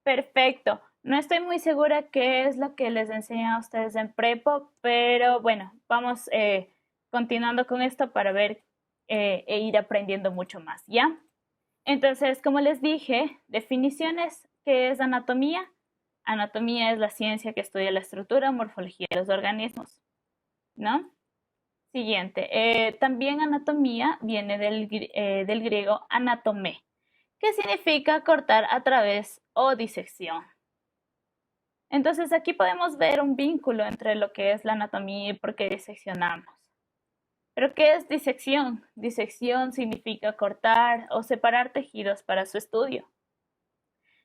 Perfecto. No estoy muy segura qué es lo que les enseñan a ustedes en prepo, pero bueno, vamos continuando con esto para ver e ir aprendiendo mucho más, ¿ya? Entonces, como les dije, definiciones, ¿qué es anatomía? Anatomía es la ciencia que estudia la estructura o morfología de los organismos, ¿no? Siguiente, también anatomía viene del griego anatome, que significa cortar a través o disección. Entonces aquí podemos ver un vínculo entre lo que es la anatomía y por qué diseccionamos. ¿Pero qué es disección? Disección significa cortar o separar tejidos para su estudio.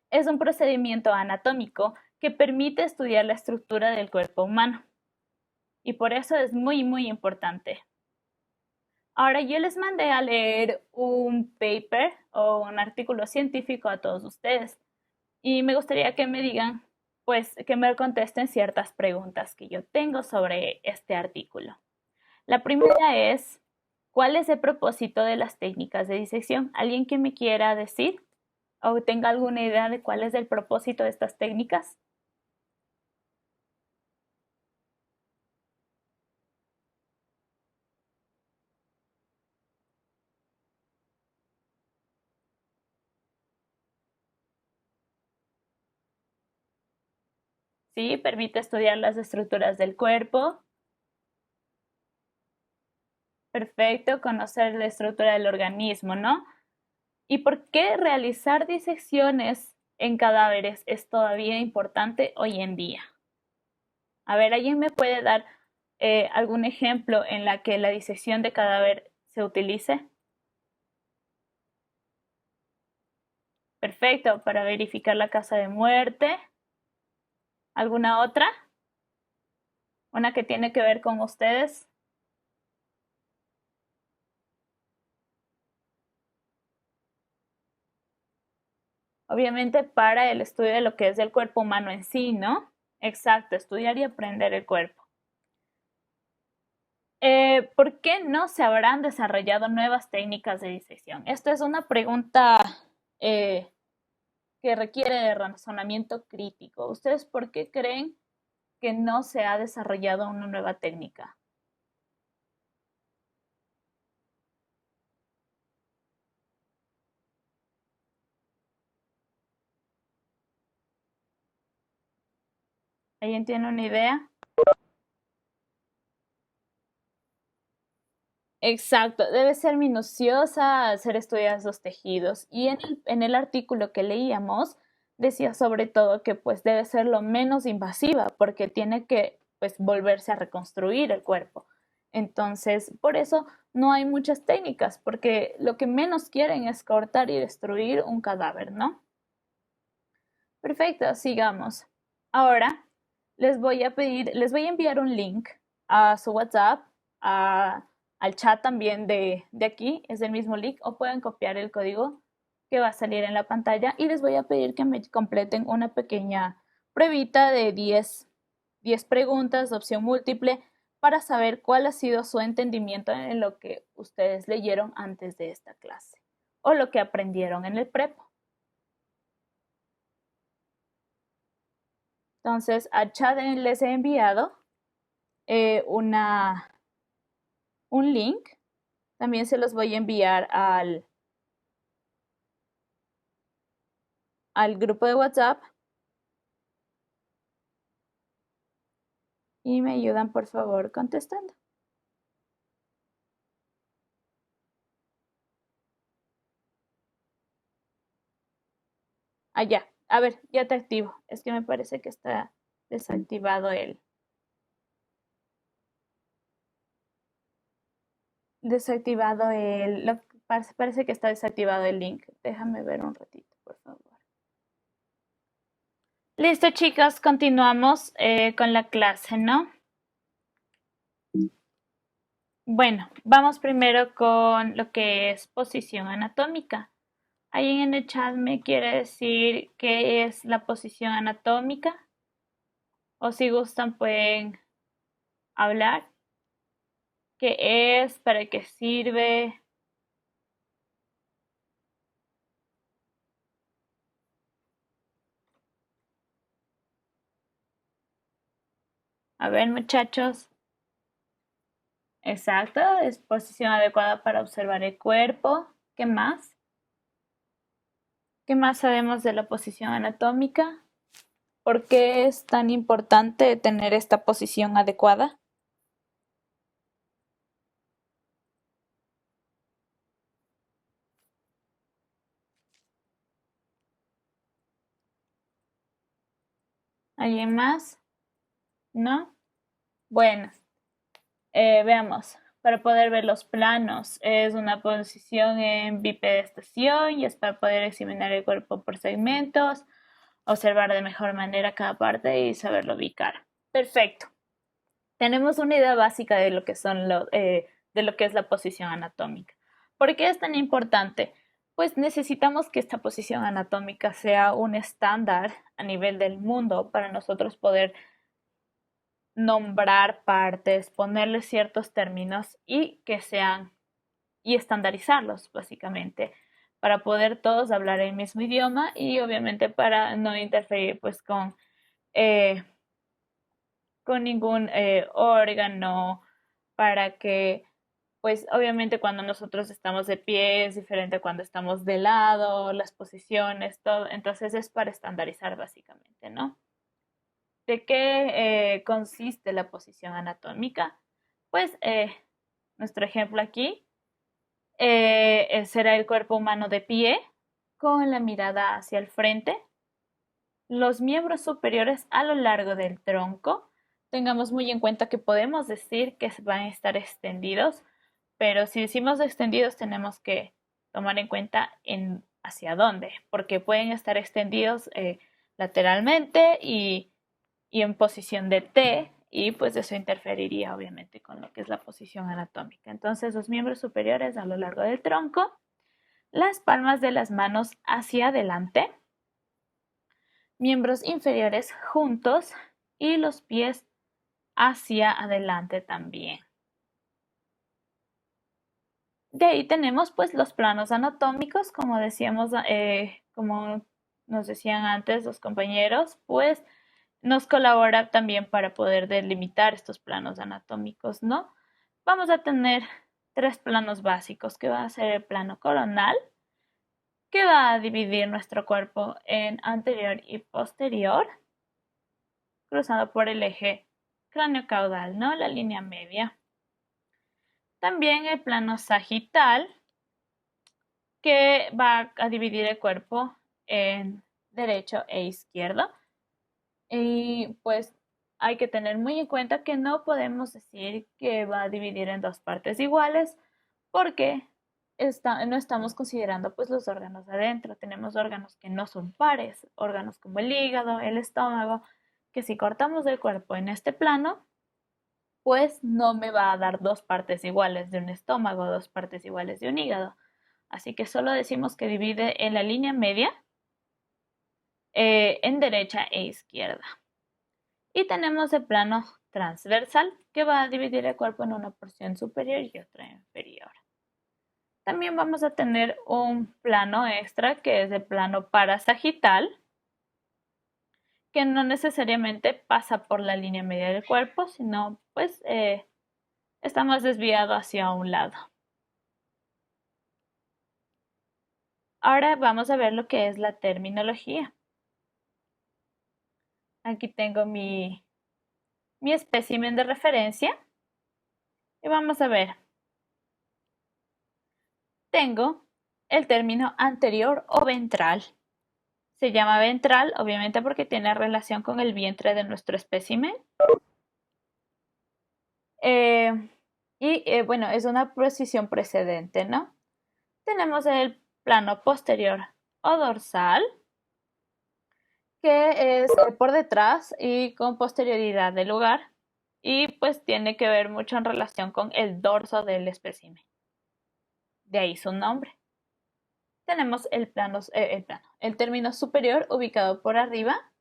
Es un procedimiento anatómico que permite estudiar la estructura del cuerpo humano. Y por eso es muy, muy importante. Ahora yo les mandé a leer un paper o un artículo científico a todos ustedes. Y me gustaría que me digan, pues, que me contesten ciertas preguntas que yo tengo sobre este artículo. La primera es, ¿cuál es el propósito de las técnicas de disección? ¿Alguien que me quiera decir o tenga alguna idea de cuál es el propósito de estas técnicas? Sí, permite estudiar las estructuras del cuerpo. Perfecto, conocer la estructura del organismo, ¿no? ¿Y por qué realizar disecciones en cadáveres es todavía importante hoy en día? A ver, ¿alguien me puede dar algún ejemplo en la que la disección de cadáver se utilice? Perfecto, para verificar la causa de muerte. ¿Alguna otra? ¿Una que tiene que ver con ustedes? Obviamente para el estudio de lo que es el cuerpo humano en sí, ¿no? Exacto, estudiar y aprender el cuerpo. ¿Por qué no se habrán desarrollado nuevas técnicas de disección? Esta es una pregunta eh, que requiere de razonamiento crítico. ¿Ustedes por qué creen que no se ha desarrollado una nueva técnica? ¿Alguien tiene una idea? Exacto, debe ser minuciosa, hacer estudios los tejidos. Y en el artículo que leíamos decía sobre todo que pues debe ser lo menos invasiva porque tiene que pues volverse a reconstruir el cuerpo. Entonces, por eso no hay muchas técnicas, porque lo que menos quieren es cortar y destruir un cadáver, ¿no? Perfecto, sigamos. Ahora les voy a enviar un link a su WhatsApp, al chat también de aquí, es el mismo link, o pueden copiar el código que va a salir en la pantalla y les voy a pedir que me completen una pequeña pruebita de 10 preguntas de opción múltiple para saber cuál ha sido su entendimiento en lo que ustedes leyeron antes de esta clase o lo que aprendieron en el prepo. Entonces, a chat les he enviado eh, una, un link. También se los voy a enviar al grupo de WhatsApp. Y me ayudan, por favor, contestando. Allá. A ver, ya te activo. Es que me parece que está desactivado parece que está desactivado el link. Déjame ver un ratito, por favor. Listo, chicos, continuamos con la clase, ¿no? Bueno, vamos primero con lo que es posición anatómica. ¿Alguien en el chat me quiere decir qué es la posición anatómica? O si gustan pueden hablar. ¿Qué es? ¿Para qué sirve? A ver, muchachos. Exacto, es posición adecuada para observar el cuerpo. ¿Qué más? ¿Qué más sabemos de la posición anatómica? ¿Por qué es tan importante tener esta posición adecuada? ¿Alguien más? ¿No? Bueno, veamos. Para poder ver los planos, es una posición en bipedestación y es para poder examinar el cuerpo por segmentos, observar de mejor manera cada parte y saberlo ubicar. Perfecto. Tenemos una idea básica de lo que de lo que es la posición anatómica. ¿Por qué es tan importante? Pues necesitamos que esta posición anatómica sea un estándar a nivel del mundo para nosotros poder nombrar partes, ponerles ciertos términos y estandarizarlos, básicamente, para poder todos hablar el mismo idioma y obviamente para no interferir pues eh, con ningún órgano, para que pues obviamente cuando nosotros estamos de pie es diferente cuando estamos de lado, las posiciones, todo, entonces es para estandarizar básicamente, ¿no? ¿De qué consiste la posición anatómica? Pues nuestro ejemplo aquí será el cuerpo humano de pie, con la mirada hacia el frente, los miembros superiores a lo largo del tronco. Tengamos muy en cuenta que podemos decir que van a estar extendidos, pero si decimos extendidos tenemos que tomar en cuenta hacia dónde, porque pueden estar extendidos lateralmente y en posición de T, y pues eso interferiría obviamente con lo que es la posición anatómica. Entonces los miembros superiores a lo largo del tronco, las palmas de las manos hacia adelante, miembros inferiores juntos y los pies hacia adelante también. De ahí tenemos pues los planos anatómicos, como decíamos, como nos decían antes los compañeros, pues nos colabora también para poder delimitar estos planos anatómicos, ¿no? Vamos a tener tres planos básicos, que va a ser el plano coronal, que va a dividir nuestro cuerpo en anterior y posterior, cruzado por el eje cráneo-caudal, ¿no? La línea media. También el plano sagital, que va a dividir el cuerpo en derecho e izquierdo. Y pues hay que tener muy en cuenta que no podemos decir que va a dividir en dos partes iguales porque no estamos considerando pues los órganos adentro. Tenemos órganos que no son pares, órganos como el hígado, el estómago, que si cortamos el cuerpo en este plano, pues no me va a dar dos partes iguales de un estómago, dos partes iguales de un hígado. Así que solo decimos que divide en la línea media, en derecha e izquierda. Y tenemos el plano transversal, que va a dividir el cuerpo en una porción superior y otra inferior. También vamos a tener un plano extra, que es el plano parasagital, que no necesariamente pasa por la línea media del cuerpo, sino pues está más desviado hacia un lado. Ahora vamos a ver lo que es la terminología. Aquí tengo mi espécimen de referencia y vamos a ver. Tengo el término anterior o ventral. Se llama ventral, obviamente porque tiene relación con el vientre de nuestro espécimen. Bueno, es una posición precedente, ¿no? Tenemos el plano posterior o dorsal, que es por detrás y con posterioridad del lugar, y pues tiene que ver mucho en relación con el dorso del espécimen. De ahí su nombre. Tenemos el término superior ubicado por arriba,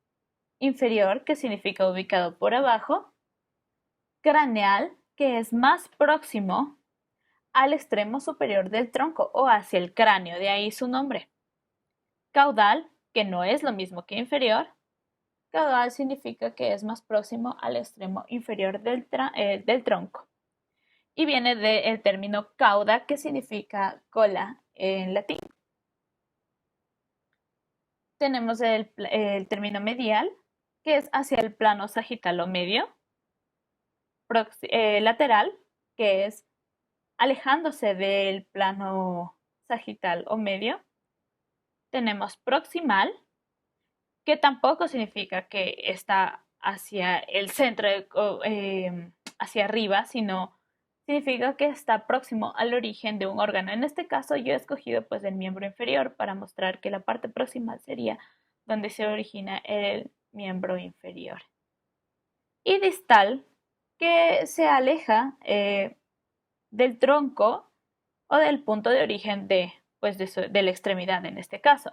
inferior, que significa ubicado por abajo, craneal, que es más próximo al extremo superior del tronco o hacia el cráneo, de ahí su nombre. Caudal, que no es lo mismo que inferior, Caudal significa que es más próximo al extremo inferior del tronco. Y viene del término cauda, que significa cola en latín. Tenemos el término medial, que es hacia el plano sagital o medio. Lateral, que es alejándose del plano sagital o medio. Tenemos proximal, que tampoco significa que está hacia el centro, hacia arriba, sino significa que está próximo al origen de un órgano. En este caso yo he escogido pues el miembro inferior para mostrar que la parte proximal sería donde se origina el miembro inferior. Y distal, que se aleja del tronco o del punto de origen de la extremidad en este caso.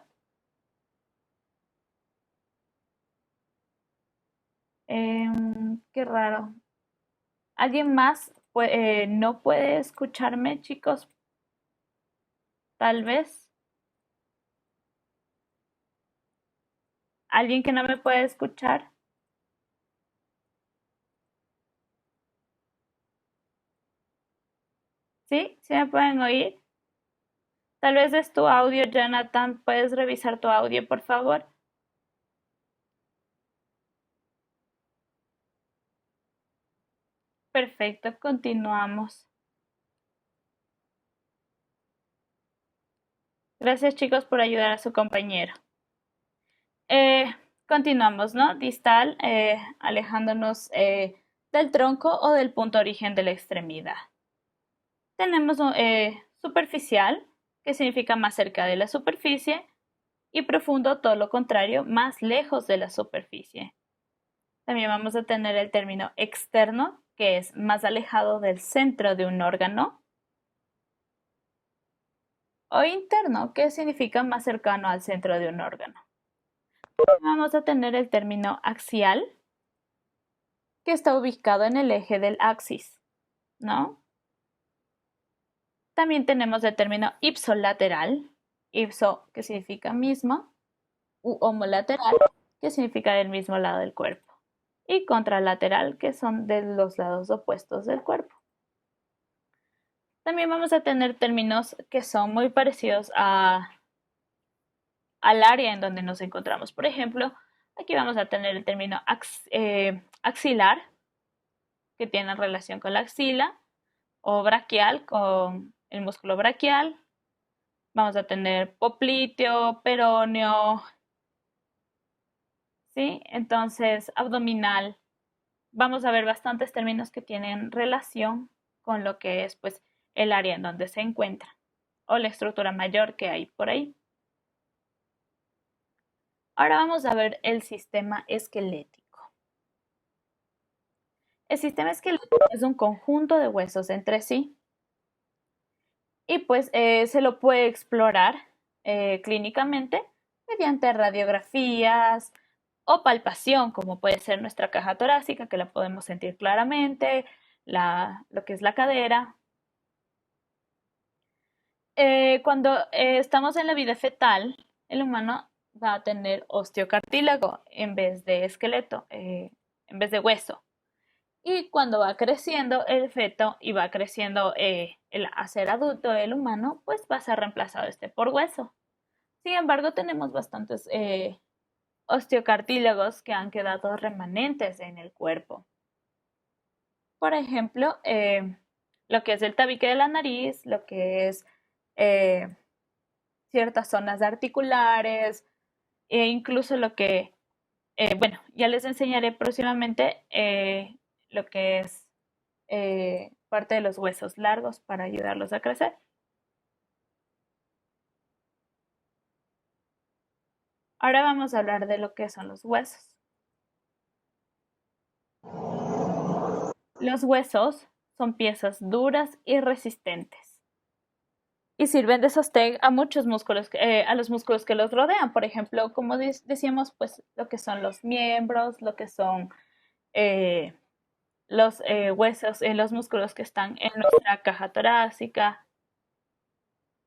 Qué raro. ¿Alguien más no puede escucharme, chicos? Tal vez. ¿Alguien que no me puede escuchar? ¿Sí? ¿Sí me pueden oír? Tal vez es tu audio, Jonathan. ¿Puedes revisar tu audio, por favor? Perfecto, continuamos. Gracias, chicos, por ayudar a su compañero. Eh, Continuamos, ¿no? Distal, alejándonos del tronco o del punto origen de la extremidad. Tenemos superficial, que significa más cerca de la superficie, y profundo, todo lo contrario, más lejos de la superficie. También vamos a tener el término externo, que es más alejado del centro de un órgano. O interno, que significa más cercano al centro de un órgano. Vamos a tener el término axial, que está ubicado en el eje del axis, ¿no? También tenemos el término ipsolateral, ipso, que significa mismo, u homolateral, que significa del mismo lado del cuerpo, y contralateral, que son de los lados opuestos del cuerpo. También vamos a tener términos que son muy parecidos al área en donde nos encontramos. Por ejemplo, aquí vamos a tener el término axilar, que tiene relación con la axila, o braquial, con el músculo braquial. Vamos a tener popliteo, peroneo, ¿sí? Entonces, abdominal. Vamos a ver bastantes términos que tienen relación con lo que es pues el área en donde se encuentra o la estructura mayor que hay por ahí. Ahora vamos a ver el sistema esquelético. El sistema esquelético es un conjunto de huesos entre sí y pues se lo puede explorar clínicamente mediante radiografías o palpación, como puede ser nuestra caja torácica, que la podemos sentir claramente, lo que es la cadera. Cuando estamos en la vida fetal, el humano va a tener osteocartílago en vez de esqueleto, en vez de hueso. Y cuando va creciendo el feto y va creciendo a ser adulto el humano, pues va a ser reemplazado por hueso. Sin embargo, tenemos bastantes osteocartílagos que han quedado remanentes en el cuerpo. Por ejemplo, lo que es el tabique de la nariz, lo que es ciertas zonas articulares, e incluso lo que, bueno, ya les enseñaré próximamente lo que es parte de los huesos largos para ayudarlos a crecer. Ahora vamos a hablar de lo que son los huesos. Los huesos son piezas duras y resistentes y sirven de sostén a muchos músculos, a los músculos que los rodean. Por ejemplo, como decíamos, pues lo que son los miembros, lo que son los huesos, los músculos que están en nuestra caja torácica.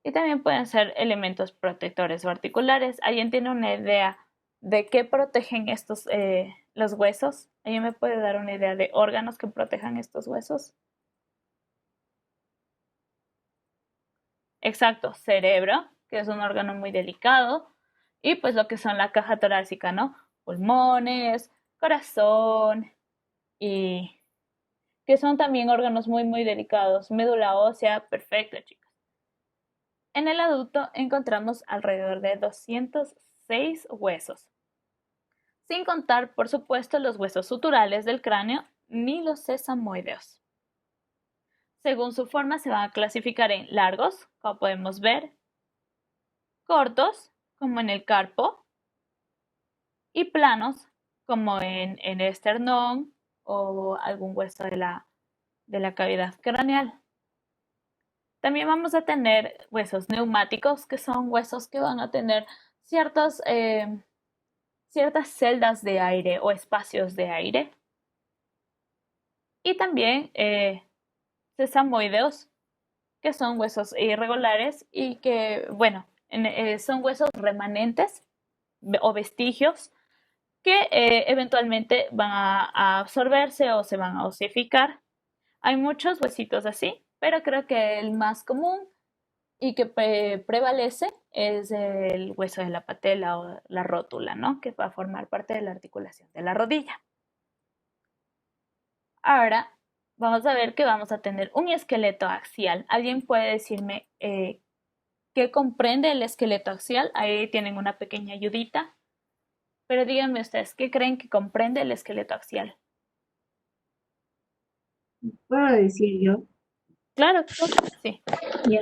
Y también pueden ser elementos protectores o articulares. ¿Alguien tiene una idea ¿De qué protegen estos los huesos? ¿Alguien me puede dar una idea de órganos que protejan estos huesos? Exacto, cerebro, que es un órgano muy delicado, y pues lo que son la caja torácica, ¿no? Pulmones, corazón, y que son también órganos muy, muy delicados. Médula ósea, perfecto, chicos. En el adulto encontramos alrededor de 206 huesos, sin contar, por supuesto, los huesos suturales del cráneo ni los sesamoideos. Según su forma se van a clasificar en largos, como podemos ver, cortos, como en el carpo, y planos, como en el esternón o algún hueso de la cavidad craneal. También vamos a tener huesos neumáticos, que son huesos que van a tener ciertas celdas de aire o espacios de aire. Y también sesamoideos, que son huesos irregulares y que, bueno, son huesos remanentes o vestigios que eventualmente van a absorberse o se van a osificar. Hay muchos huesitos así, pero creo que el más común y que prevalece es el hueso de la patela o la rótula, ¿no? Que va a formar parte de la articulación de la rodilla. Ahora vamos a ver que vamos a tener un esqueleto axial. ¿Alguien puede decirme qué comprende el esqueleto axial? Ahí tienen una pequeña ayudita. Pero díganme ustedes, ¿qué creen que comprende el esqueleto axial? Puedo decir yo. Claro, sí. Ya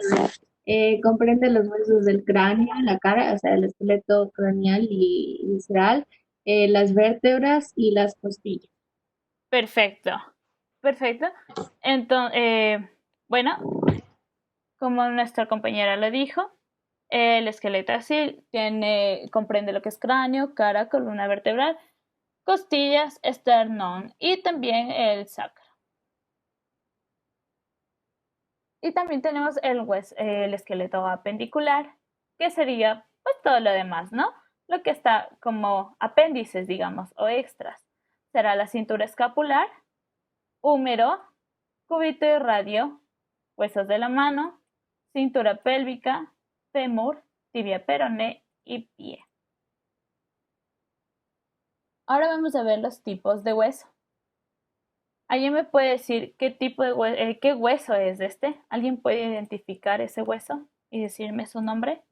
ver. Comprende los huesos del cráneo, la cara, o sea, el esqueleto craneal y visceral, las vértebras y las costillas. Perfecto. Perfecto. Entonces, bueno, como nuestra compañera lo dijo, el esqueleto axial comprende lo que es cráneo, cara, columna vertebral, costillas, esternón y también el sacro. Y también tenemos el esqueleto apendicular, que sería pues todo lo demás, ¿no? Lo que está como apéndices, digamos, o extras. Será la cintura escapular, húmero, cúbito y radio, huesos de la mano, cintura pélvica, fémur, tibia peroné y pie. Ahora vamos a ver los tipos de hueso. ¿Alguien me puede decir qué tipo de qué hueso es este? ¿Alguien puede identificar ese hueso y decirme su nombre?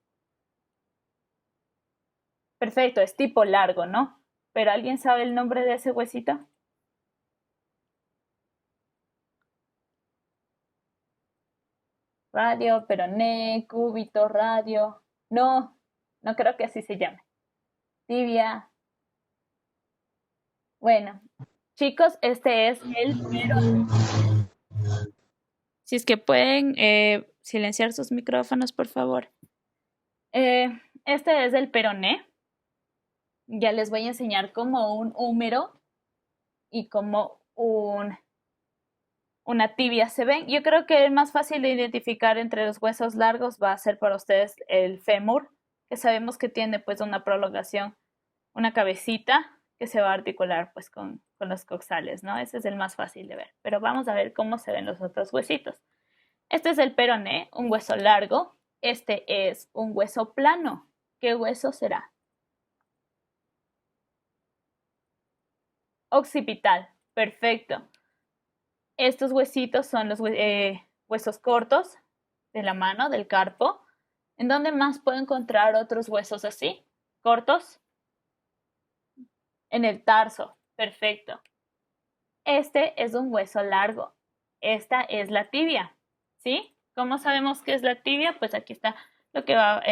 Perfecto, es tipo largo, ¿no? ¿Pero alguien sabe el nombre de ese huesito? Radio, peroné, cúbito, radio. No, no creo que así se llame. Tibia. Bueno, chicos, este es el peroné. Si es que pueden silenciar sus micrófonos, por favor. Eh, este es el peroné. Ya les voy a enseñar como un húmero y como una tibia se ven. Yo creo que el más fácil de identificar entre los huesos largos va a ser para ustedes el fémur, que sabemos que tiene pues una prolongación, una cabecita que se va a articular pues con los coxales, ¿no? Ese es el más fácil de ver. Pero vamos a ver cómo se ven los otros huesitos. Este es el peroné, un hueso largo. Este es un hueso plano. ¿Qué hueso será? Occipital. Perfecto. Estos huesitos son los huesos cortos de la mano, del carpo. ¿En dónde más puedo encontrar otros huesos así? Cortos. En el tarso. Perfecto. Este es un hueso largo. Esta es la tibia. ¿Sí? ¿Cómo sabemos qué es la tibia? Pues aquí está lo que va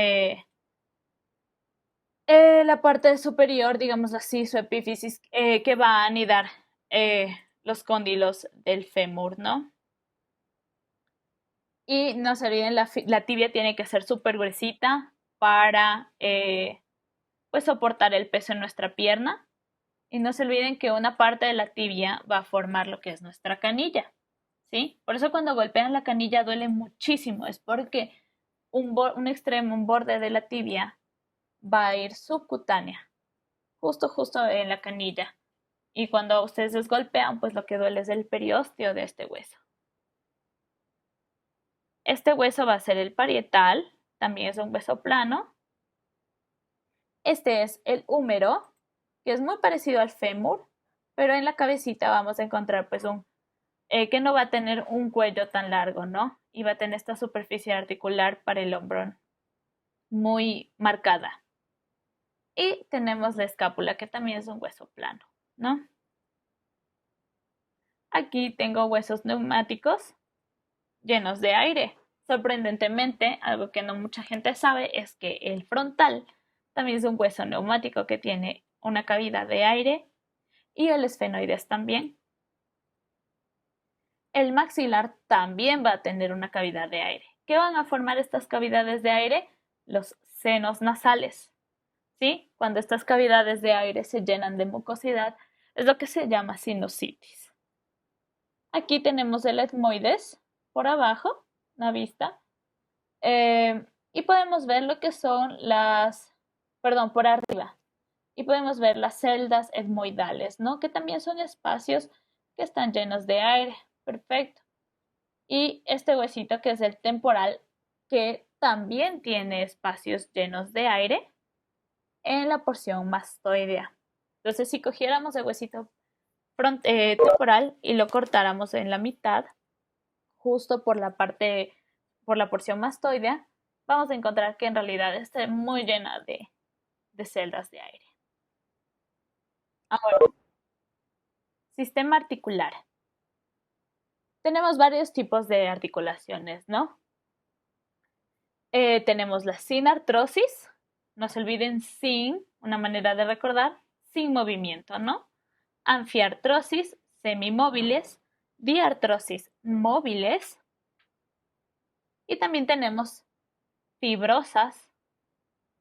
la parte superior, digamos así, su epífisis, que va a anidar los cóndilos del fémur, ¿no? Y no se olviden, la tibia tiene que ser súper gruesita para pues soportar el peso en nuestra pierna. Y no se olviden que una parte de la tibia va a formar lo que es nuestra canilla, ¿sí? Por eso cuando golpean la canilla duele muchísimo, es porque un extremo, un borde de la tibia va a ir subcutánea. justo en la canilla. Y cuando ustedes golpean, pues lo que duele es el periósteo de este hueso. Este hueso va a ser el parietal, también es un hueso plano. Este es el húmero, que es muy parecido al fémur, pero en la cabecita vamos a encontrar pues que no va a tener un cuello tan largo, ¿no? Y va a tener esta superficie articular para el hombro muy marcada. Y tenemos la escápula, que también es un hueso plano, ¿no? Aquí tengo huesos neumáticos llenos de aire. Sorprendentemente, algo que no mucha gente sabe es que el frontal también es un hueso neumático que tiene una cavidad de aire y el esfenoides también. El maxilar también va a tener una cavidad de aire. ¿Qué van a formar estas cavidades de aire? Los senos nasales. ¿Sí? Cuando estas cavidades de aire se llenan de mucosidad, es lo que se llama sinusitis. Aquí tenemos el etmoides por abajo, la vista, y podemos ver lo que son por arriba, y podemos ver las celdas etmoidales, ¿no? Que también son espacios que están llenos de aire. Perfecto. Y este huesito que es el temporal, que también tiene espacios llenos de aire en la porción mastoidea. Entonces, si cogiéramos el huesito temporal y lo cortáramos en la mitad, justo por la porción mastoidea, vamos a encontrar que en realidad está muy llena de celdas de aire. Ahora, sistema articular. Tenemos varios tipos de articulaciones, ¿no? Tenemos la sinartrosis, no se olviden sin, una manera de recordar, sin movimiento, ¿no? Anfiartrosis, semimóviles, diartrosis, móviles. Y también tenemos fibrosas,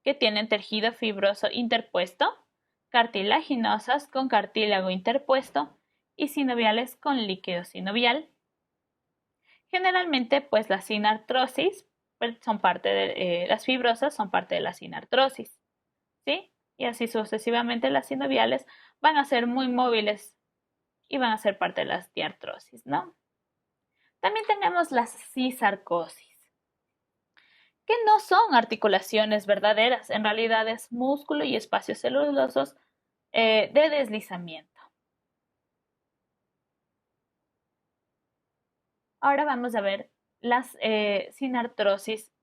que tienen tejido fibroso interpuesto, cartilaginosas con cartílago interpuesto y sinoviales con líquido sinovial. Generalmente, pues la sinartrosis son parte de las fibrosas, son parte de la sinartrosis, ¿sí? Y así sucesivamente las sinoviales van a ser muy móviles y van a ser parte de las diartrosis, ¿no? También tenemos las cisarcosis, que no son articulaciones verdaderas, en realidad es músculo y espacios celulosos de deslizamiento. Ahora vamos a ver las sinartrosis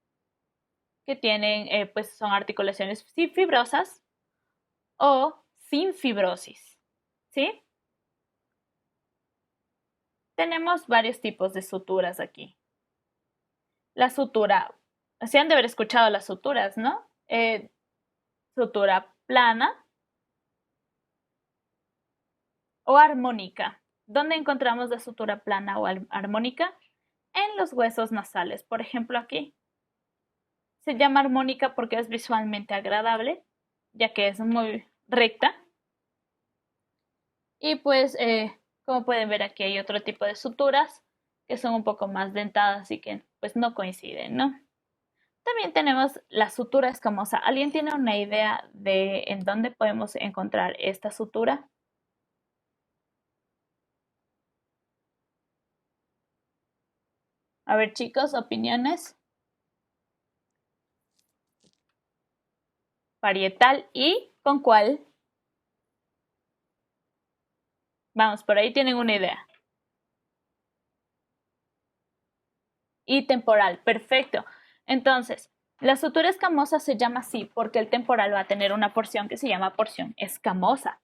que tienen, pues son articulaciones fibrosas o sin fibrosis, ¿sí? Tenemos varios tipos de suturas aquí. La sutura, se han de haber escuchado las suturas, ¿no? Sutura plana o armónica. ¿Dónde encontramos la sutura plana o armónica? En los huesos nasales, por ejemplo aquí. Se llama armónica porque es visualmente agradable, ya que es muy recta. Y pues, como pueden ver aquí hay otro tipo de suturas que son un poco más dentadas y que pues no coinciden, ¿no? También tenemos la sutura escamosa. ¿Alguien tiene una idea de en dónde podemos encontrar esta sutura? A ver, chicos, opiniones. Parietal y ¿con cuál? Vamos, por ahí tienen una idea. Y temporal, perfecto. Entonces, la sutura escamosa se llama así porque el temporal va a tener una porción que se llama porción escamosa.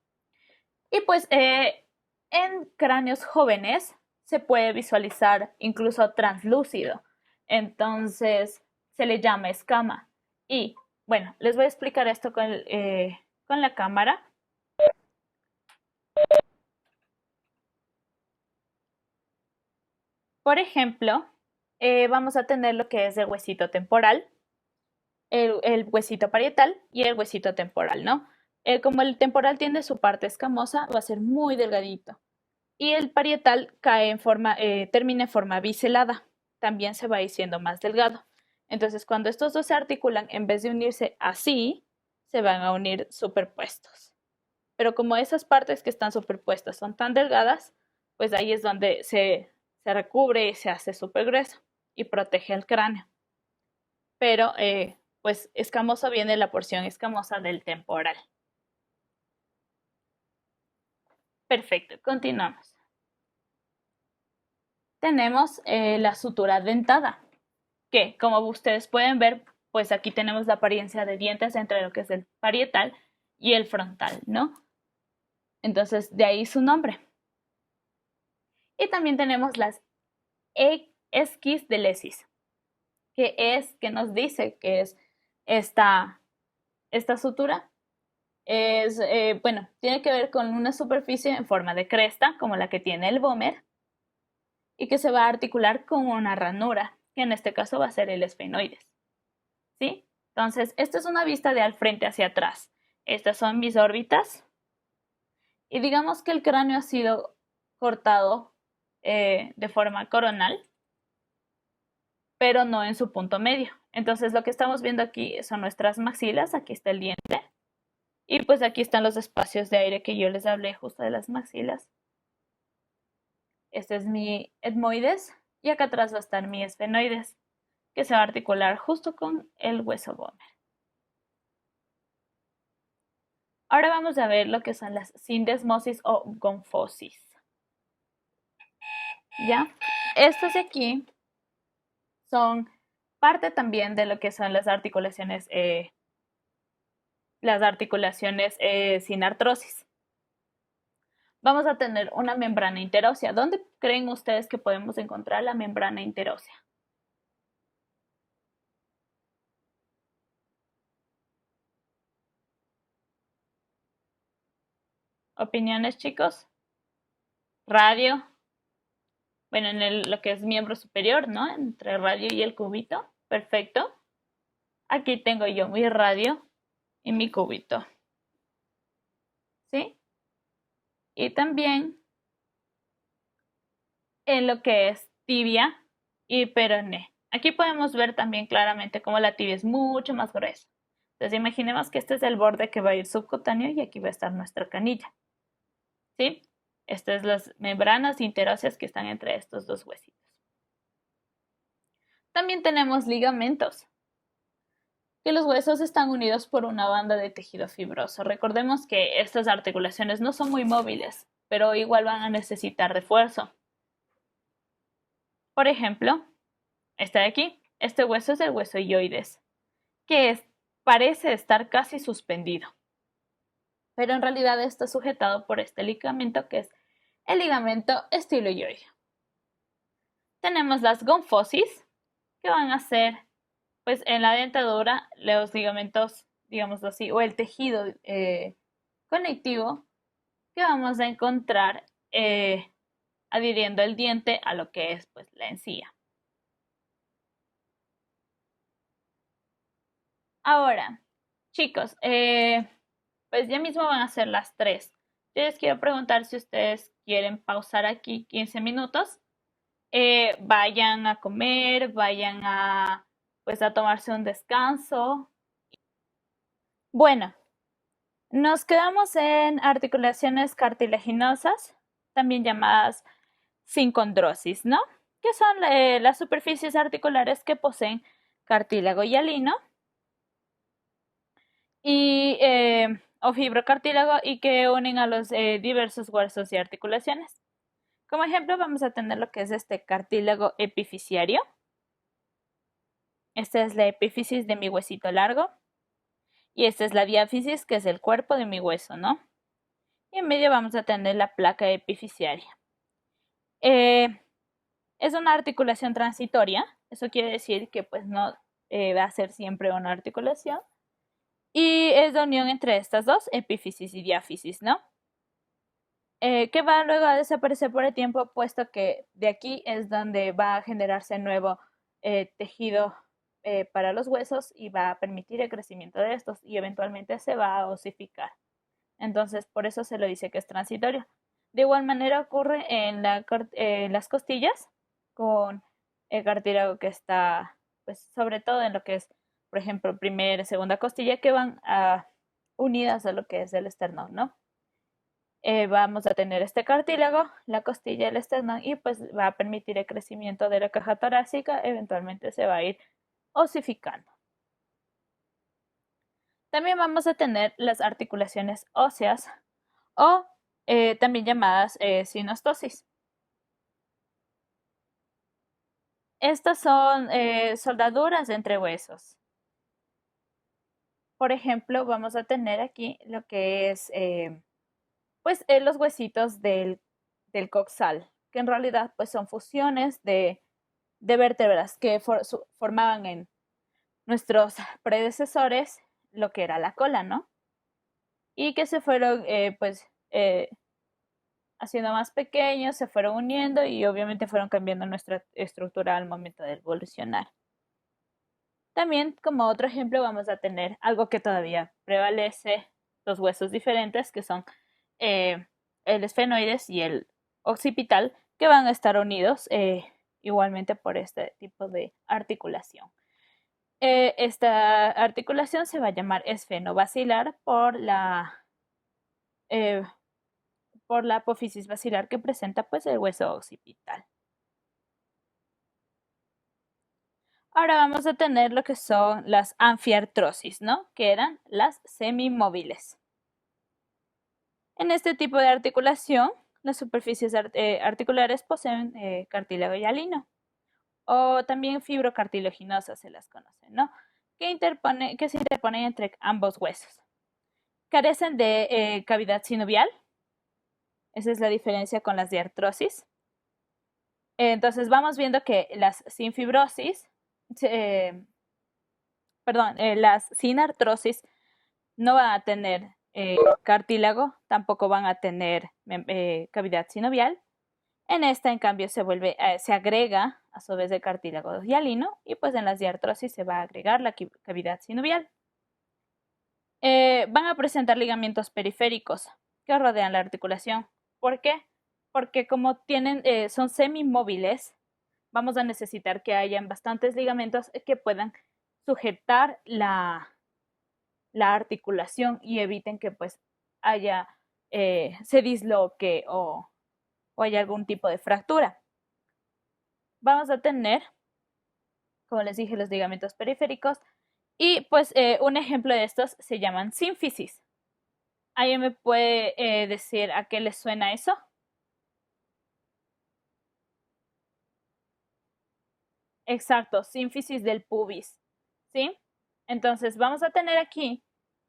Y pues en cráneos jóvenes se puede visualizar incluso translúcido. Entonces se le llama escama. Y bueno, les voy a explicar esto con la cámara. Por ejemplo, vamos a tener lo que es el huesito temporal, el huesito parietal y el huesito temporal, ¿no? Como el temporal tiene su parte escamosa, va a ser muy delgadito. Y el parietal termina en forma biselada, también se va siendo más delgado. Entonces, cuando estos dos se articulan, en vez de unirse así, se van a unir superpuestos. Pero como esas partes que están superpuestas son tan delgadas, pues ahí es donde se recubre y se hace súper grueso y protege el cráneo. Pero pues escamoso viene la porción escamosa del temporal. Perfecto, continuamos. Tenemos la sutura dentada, que como ustedes pueden ver, pues aquí tenemos la apariencia de dientes entre lo que es el parietal y el frontal, ¿no? Entonces, de ahí su nombre. Y también tenemos las esquisdelesis, que nos dice que es esta sutura. Es, bueno, tiene que ver con una superficie en forma de cresta, como la que tiene el vómer, y que se va a articular con una ranura, que en este caso va a ser el esfenoides. ¿Sí? Entonces, esta es una vista de al frente hacia atrás. Estas son mis órbitas. Y digamos que el cráneo ha sido cortado de forma coronal, pero no en su punto medio. Entonces, lo que estamos viendo aquí son nuestras maxilas. Aquí está el diente. Y pues aquí están los espacios de aire que yo les hablé justo de las maxilas. Este es mi etmoides y acá atrás va a estar mi esfenoides, que se va a articular justo con el hueso vómer. Ahora vamos a ver lo que son las sindesmosis o gonfosis. ¿Ya? Estas de aquí son parte también de lo que son las articulaciones sin artrosis. Vamos a tener una membrana interósea. ¿Dónde creen ustedes que podemos encontrar la membrana interósea? ¿Opiniones, chicos? Radio. Bueno, en lo que es miembro superior, ¿no? Entre el radio y el cúbito. Perfecto. Aquí tengo yo mi radio y mi cúbito. ¿Sí? Y también en lo que es tibia y peroné. Aquí podemos ver también claramente cómo la tibia es mucho más gruesa. Entonces imaginemos que este es el borde que va a ir subcutáneo y aquí va a estar nuestra canilla. ¿Sí? Estas son las membranas interóseas que están entre estos dos huesitos. También tenemos ligamentos, que los huesos están unidos por una banda de tejido fibroso. Recordemos que estas articulaciones no son muy móviles, pero igual van a necesitar refuerzo. Por ejemplo, este de aquí, este hueso es el hueso hioides, que parece estar casi suspendido, pero en realidad está sujetado por este ligamento que es el ligamento estiloioideo. Tenemos las gonfosis, que van a ser, pues en la dentadura, los ligamentos, digamos así, o el tejido conectivo que vamos a encontrar adhiriendo el diente a lo que es pues la encía. Ahora, chicos, pues ya mismo van a ser las 3. Yo les quiero preguntar si ustedes quieren pausar aquí 15 minutos. Vayan a comer, vayan a, pues, a tomarse un descanso. Bueno, nos quedamos en articulaciones cartilaginosas, también llamadas sincondrosis, ¿no? Que son las superficies articulares que poseen cartílago hialino y, o fibrocartílago y que unen a los diversos huesos y articulaciones. Como ejemplo vamos a tener lo que es este cartílago epifisiario. Esta es la epífisis de mi huesito largo. Y esta es la diáfisis, que es el cuerpo de mi hueso, ¿no? Y en medio vamos a tener la placa epifisiaria. Es una articulación transitoria. Eso quiere decir que pues no va a ser siempre una articulación. Y es la unión entre estas dos, epífisis y diáfisis, ¿no? Que va luego a desaparecer por el tiempo, puesto que de aquí es donde va a generarse nuevo tejido para los huesos y va a permitir el crecimiento de estos y eventualmente se va a osificar. Entonces, por eso se lo dice que es transitorio. De igual manera ocurre en las costillas con el cartílago que está, pues, sobre todo en lo que es, por ejemplo, primera y segunda costilla que van unidas a lo que es el esternón, ¿no? vamos a tener este cartílago, la costilla, el esternón y pues va a permitir el crecimiento de la caja torácica, eventualmente se va a ir osificando. También vamos a tener las articulaciones óseas o también llamadas sinostosis. Estas son soldaduras entre huesos. Por ejemplo, vamos a tener aquí lo que es los huesitos del coxal, que en realidad pues son fusiones de vértebras que formaban en nuestros predecesores lo que era la cola, ¿no? Y que se fueron haciendo más pequeños, se fueron uniendo y obviamente fueron cambiando nuestra estructura al momento de evolucionar. También como otro ejemplo vamos a tener algo que todavía prevalece, dos huesos diferentes que son el esfenoides y el occipital, que van a estar unidos igualmente por este tipo de articulación. Esta articulación se va a llamar esfenobasilar por la apófisis basilar que presenta pues el hueso occipital. Ahora vamos a tener lo que son las anfiartrosis, ¿no? Que eran las semimóviles. En este tipo de articulación, las superficies articulares poseen cartílago hialino o también fibrocartilaginosa se las conoce, ¿no? Que se interponen entre ambos huesos. Carecen de cavidad sinovial. Esa es la diferencia con las diartrosis. Entonces vamos viendo que las sin fibrosis, las sin artrosis no van a tener cartílago, tampoco van a tener cavidad sinovial. En esta, en cambio, se agrega a su vez el cartílago hialino y pues en las diartrosis se va a agregar la cavidad sinovial. Van a presentar ligamentos periféricos que rodean la articulación. ¿Por qué? Porque como son semimóviles, vamos a necesitar que hayan bastantes ligamentos que puedan sujetar la articulación y eviten que pues se disloque o haya algún tipo de fractura. Vamos a tener, como les dije, los ligamentos periféricos y pues un ejemplo de estos se llaman sínfisis. ¿Alguien me puede decir a qué les suena eso? Exacto, sínfisis del pubis, ¿sí? Entonces vamos a tener aquí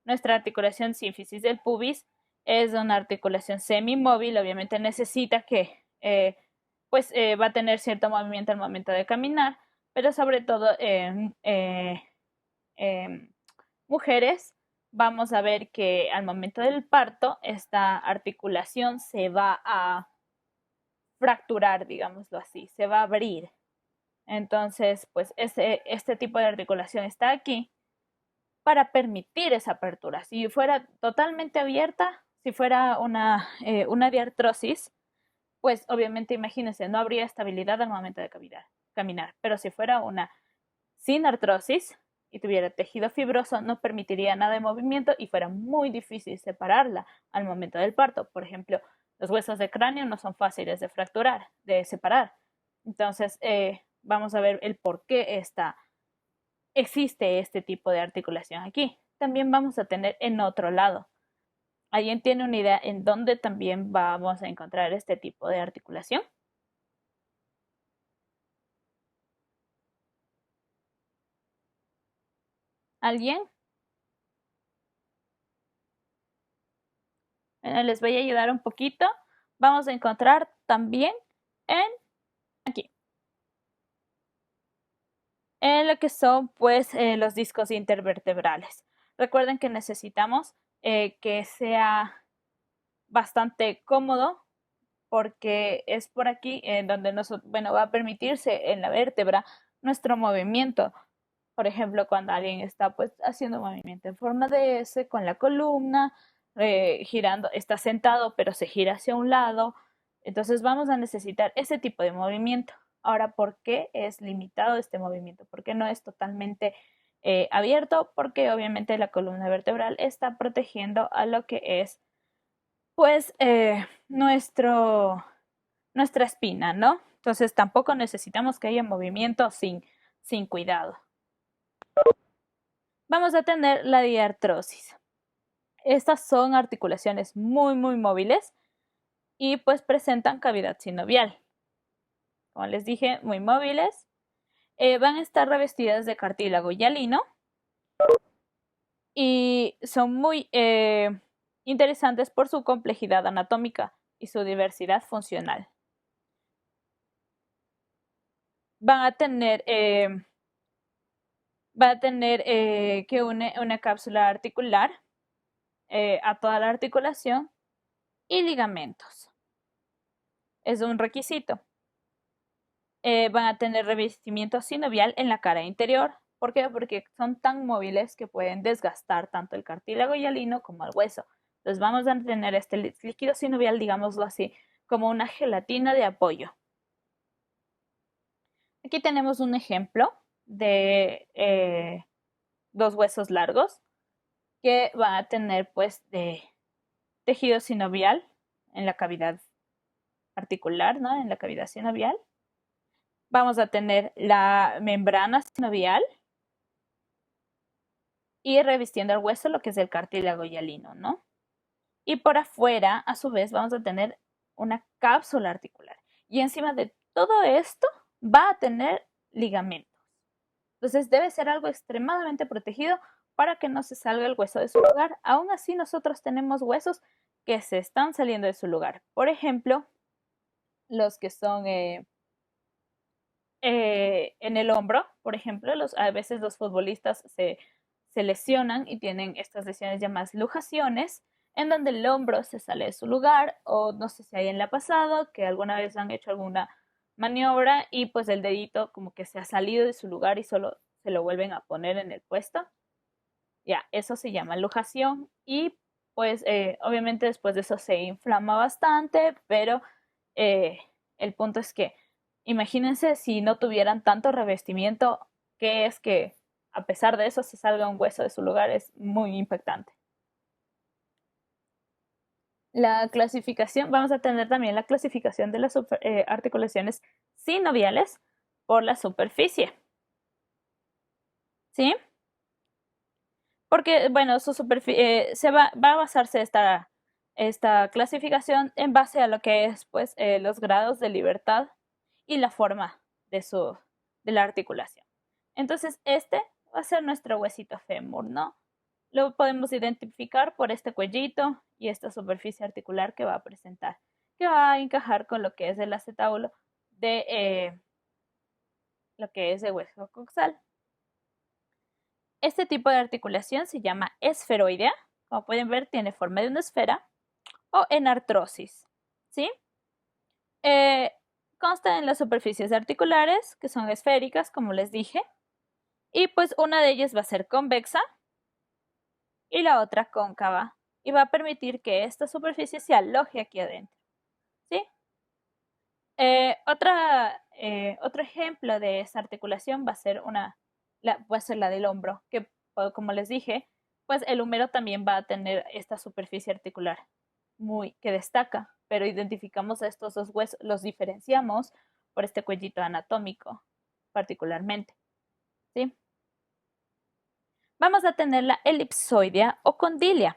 nuestra articulación sínfisis del pubis. Es una articulación semimóvil, obviamente necesita que va a tener cierto movimiento al momento de caminar, pero sobre todo en mujeres vamos a ver que al momento del parto esta articulación se va a fracturar, digámoslo así, se va a abrir. Entonces, pues este tipo de articulación está aquí para permitir esa apertura. Si fuera totalmente abierta, si fuera una diartrosis, pues obviamente imagínense, no habría estabilidad al momento de caminar. Pero si fuera una sin artrosis y tuviera tejido fibroso, no permitiría nada de movimiento y fuera muy difícil separarla al momento del parto. Por ejemplo, los huesos de cráneo no son fáciles de separar. Entonces, vamos a ver el por qué existe este tipo de articulación aquí. También vamos a tener en otro lado. ¿Alguien tiene una idea en dónde también vamos a encontrar este tipo de articulación? ¿Alguien? Bueno, les voy a ayudar un poquito. Vamos a encontrar también aquí, en lo que son pues los discos intervertebrales. Recuerden que necesitamos que sea bastante cómodo porque es por aquí en donde va a permitirse en la vértebra nuestro movimiento. Por ejemplo, cuando alguien está pues haciendo movimiento en forma de S con la columna, girando, está sentado pero se gira hacia un lado. Entonces vamos a necesitar ese tipo de movimiento. Ahora, ¿por qué es limitado este movimiento? ¿Por qué no es totalmente abierto? Porque obviamente la columna vertebral está protegiendo a lo que es pues nuestra espina, ¿no? Entonces tampoco necesitamos que haya movimiento sin cuidado. Vamos a tener la diartrosis. Estas son articulaciones muy móviles y pues presentan cavidad sinovial. Como les dije, muy móviles. Van a estar revestidas de cartílago hialino y son muy interesantes por su complejidad anatómica y su diversidad funcional. Van a tener que une una cápsula articular a toda la articulación y ligamentos. Es un requisito. Van a tener revestimiento sinovial en la cara interior. ¿Por qué? Porque son tan móviles que pueden desgastar tanto el cartílago hialino como el hueso. Entonces vamos a tener este líquido sinovial, digámoslo así, como una gelatina de apoyo. Aquí tenemos un ejemplo de dos huesos largos que van a tener pues de tejido sinovial en la cavidad articular, ¿no? En la cavidad sinovial. Vamos a tener la membrana sinovial y revistiendo el hueso lo que es el cartílago hialino, ¿no? Y por afuera, a su vez, vamos a tener una cápsula articular. Y encima de todo esto va a tener ligamentos. Entonces debe ser algo extremadamente protegido para que no se salga el hueso de su lugar. Aún así, nosotros tenemos huesos que se están saliendo de su lugar. Por ejemplo, los que son en el hombro, por ejemplo, a veces los futbolistas se lesionan y tienen estas lesiones llamadas luxaciones, en donde el hombro se sale de su lugar, o no sé si hay en la pasado, que alguna vez han hecho alguna maniobra y pues el dedito como que se ha salido de su lugar y solo se lo vuelven a poner en el puesto. Ya, eso se llama luxación y pues obviamente después de eso se inflama bastante, pero el punto es que imagínense si no tuvieran tanto revestimiento, que es que a pesar de eso se salga un hueso de su lugar, es muy impactante. La clasificación, vamos a tener también la clasificación de las articulaciones sinoviales por la superficie. ¿Sí? Porque, bueno, su superficie va a basarse esta clasificación en base a lo que es pues los grados de libertad y la forma de la articulación. Entonces, este va a ser nuestro huesito fémur, ¿no? Lo podemos identificar por este cuellito y esta superficie articular que va a presentar, que va a encajar con lo que es el acetábulo de lo que es el hueso coxal. Este tipo de articulación se llama esferoidea. Como pueden ver, tiene forma de una esfera o enartrosis, ¿sí? Consta en las superficies articulares, que son esféricas, como les dije, y pues una de ellas va a ser convexa y la otra cóncava, y va a permitir que esta superficie se aloje aquí adentro, ¿sí? Otro ejemplo de esta articulación va a ser la del hombro, que como les dije, pues el húmero también va a tener esta superficie articular que destaca, pero identificamos a estos dos huesos, los diferenciamos por este cuellito anatómico particularmente, ¿sí? Vamos a tener la elipsoidea o condilia,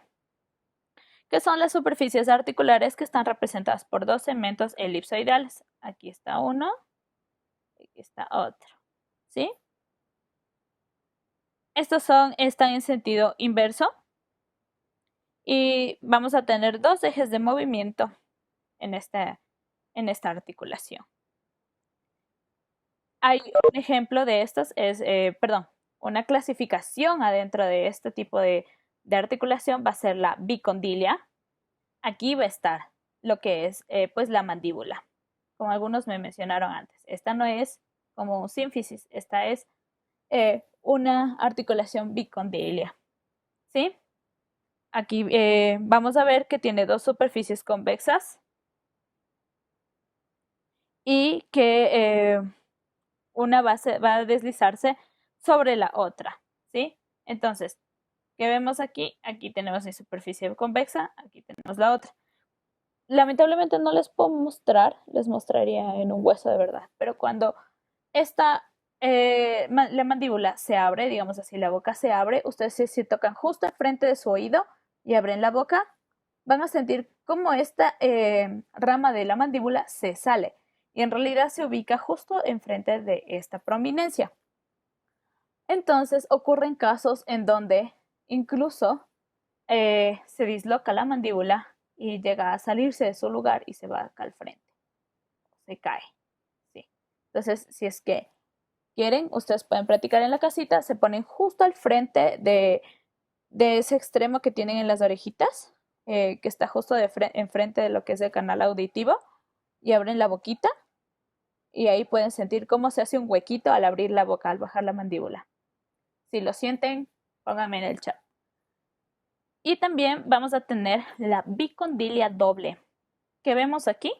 que son las superficies articulares que están representadas por dos segmentos elipsoidales. Aquí está uno, aquí está otro, ¿sí? Estos están en sentido inverso y vamos a tener dos ejes de movimiento en esta articulación. Hay un ejemplo de estos, una clasificación adentro de este tipo de articulación va a ser la bicondilia. Aquí va a estar lo que es pues la mandíbula, como algunos me mencionaron antes. Esta no es como un sínfisis, esta es una articulación bicondilia, ¿sí? Aquí vamos a ver que tiene dos superficies convexas y que una va a deslizarse sobre la otra, ¿sí? Entonces, ¿qué vemos aquí? Aquí tenemos mi superficie convexa, aquí tenemos la otra. lamentablemente no les puedo mostrar, les mostraría en un hueso de verdad, pero cuando esta, la mandíbula se abre, digamos así, la boca se abre, ustedes si tocan justo enfrente de su oído y abren la boca, van a sentir cómo esta rama de la mandíbula se sale y en realidad se ubica justo enfrente de esta prominencia. Entonces ocurren casos en donde incluso se disloca la mandíbula y llega a salirse de su lugar y se va acá al frente, se cae. ¿Sí? Entonces, si es que quieren, ustedes pueden practicar en la casita, se ponen justo al frente de ese extremo que tienen en las orejitas, que está justo enfrente de lo que es el canal auditivo, y abren la boquita y ahí pueden sentir cómo se hace un huequito al abrir la boca, al bajar la mandíbula. Si lo sienten, pónganme en el chat. Y también vamos a tener la bicondilia doble, que vemos aquí.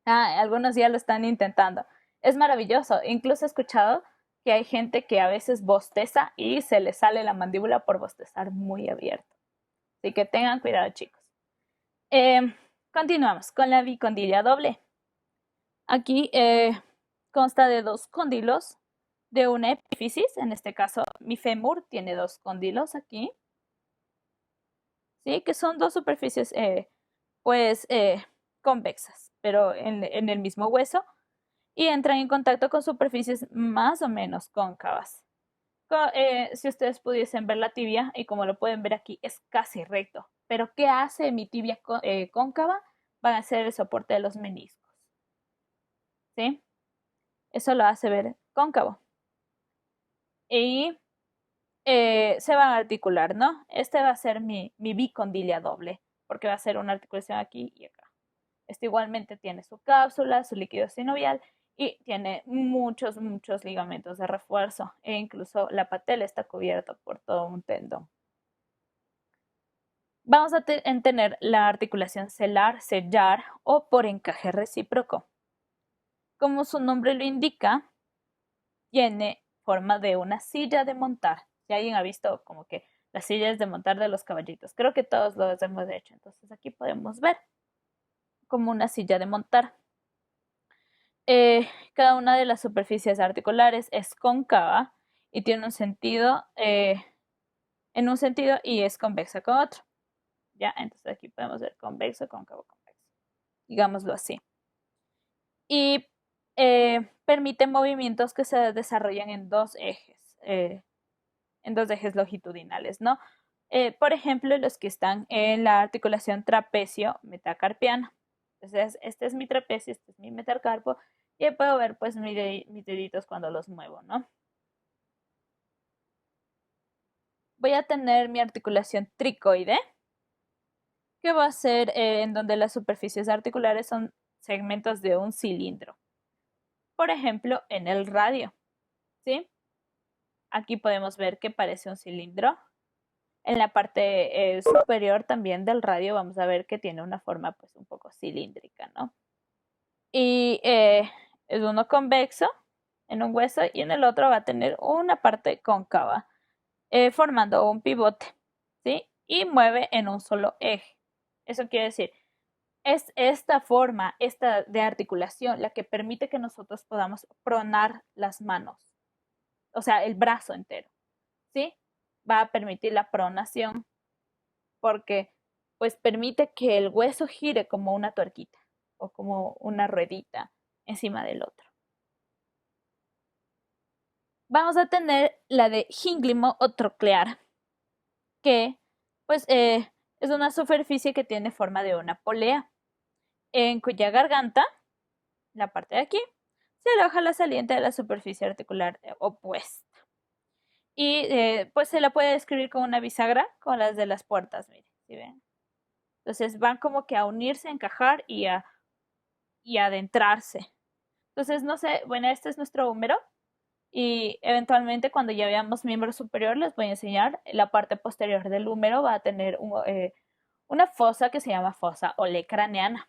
Algunos ya lo están intentando. Es maravilloso. Incluso he escuchado que hay gente que a veces bosteza y se le sale la mandíbula por bostezar muy abierto. Así que tengan cuidado, chicos. Continuamos con la bicondilia doble. Aquí consta de 2 cóndilos de una epífisis. En este caso, mi fémur tiene 2 cóndilos aquí. ¿Sí? Que son 2 superficies convexas, pero en el mismo hueso, y entran en contacto con superficies más o menos cóncavas. Si ustedes pudiesen ver la tibia, y como lo pueden ver aquí, es casi recto. Pero ¿qué hace mi tibia cóncava? Van a ser el soporte de los meniscos. ¿Sí? Eso lo hace ver cóncavo. Y se van a articular, ¿no? Este va a ser mi bicondilia doble, porque va a ser una articulación aquí y acá. Este igualmente tiene su cápsula, su líquido sinovial y tiene muchos ligamentos de refuerzo e incluso la patela está cubierta por todo un tendón. Vamos a tener la articulación celar, sellar o por encaje recíproco. Como su nombre lo indica, tiene forma de una silla de montar. Si alguien ha visto como que las sillas de montar de los caballitos, creo que todos los hemos hecho. Entonces aquí podemos ver como una silla de montar. Cada una de las superficies articulares es cóncava y tiene un sentido en un sentido y es convexa con otro. ¿Ya? Entonces aquí podemos ver convexo, cóncavo, convexo. Digámoslo así. Y permite movimientos que se desarrollan en 2 ejes, en 2 ejes longitudinales, ¿no? Por ejemplo, los que están en la articulación trapecio metacarpiana. Entonces, este es mi trapecio, este es mi metacarpo, y ahí puedo ver pues mis deditos cuando los muevo, ¿no? Voy a tener mi articulación tricoide, que va a ser en donde las superficies articulares son segmentos de un cilindro. Por ejemplo, en el radio, ¿sí? Aquí podemos ver que parece un cilindro. En la parte superior también del radio vamos a ver que tiene una forma pues un poco cilíndrica, ¿no? Y es uno convexo en un hueso y en el otro va a tener una parte cóncava formando un pivote, ¿sí? Y mueve en un solo eje. Eso quiere decir, es esta forma, esta de articulación, la que permite que nosotros podamos pronar las manos, o sea, el brazo entero, ¿sí? Va a permitir la pronación porque pues permite que el hueso gire como una tuerquita o como una ruedita encima del otro. Vamos a tener la de gínglimo o troclear, que pues es una superficie que tiene forma de una polea, en cuya garganta, la parte de aquí, se aloja la saliente de la superficie articular opuesta. Y pues se la puede describir como una bisagra con las de las puertas, miren, ¿sí ven? Entonces van como que a unirse, a encajar y a adentrarse. Entonces, no sé, bueno, este es nuestro húmero y eventualmente cuando ya veamos miembro superior les voy a enseñar. La parte posterior del húmero va a tener una fosa que se llama fosa olecraneana.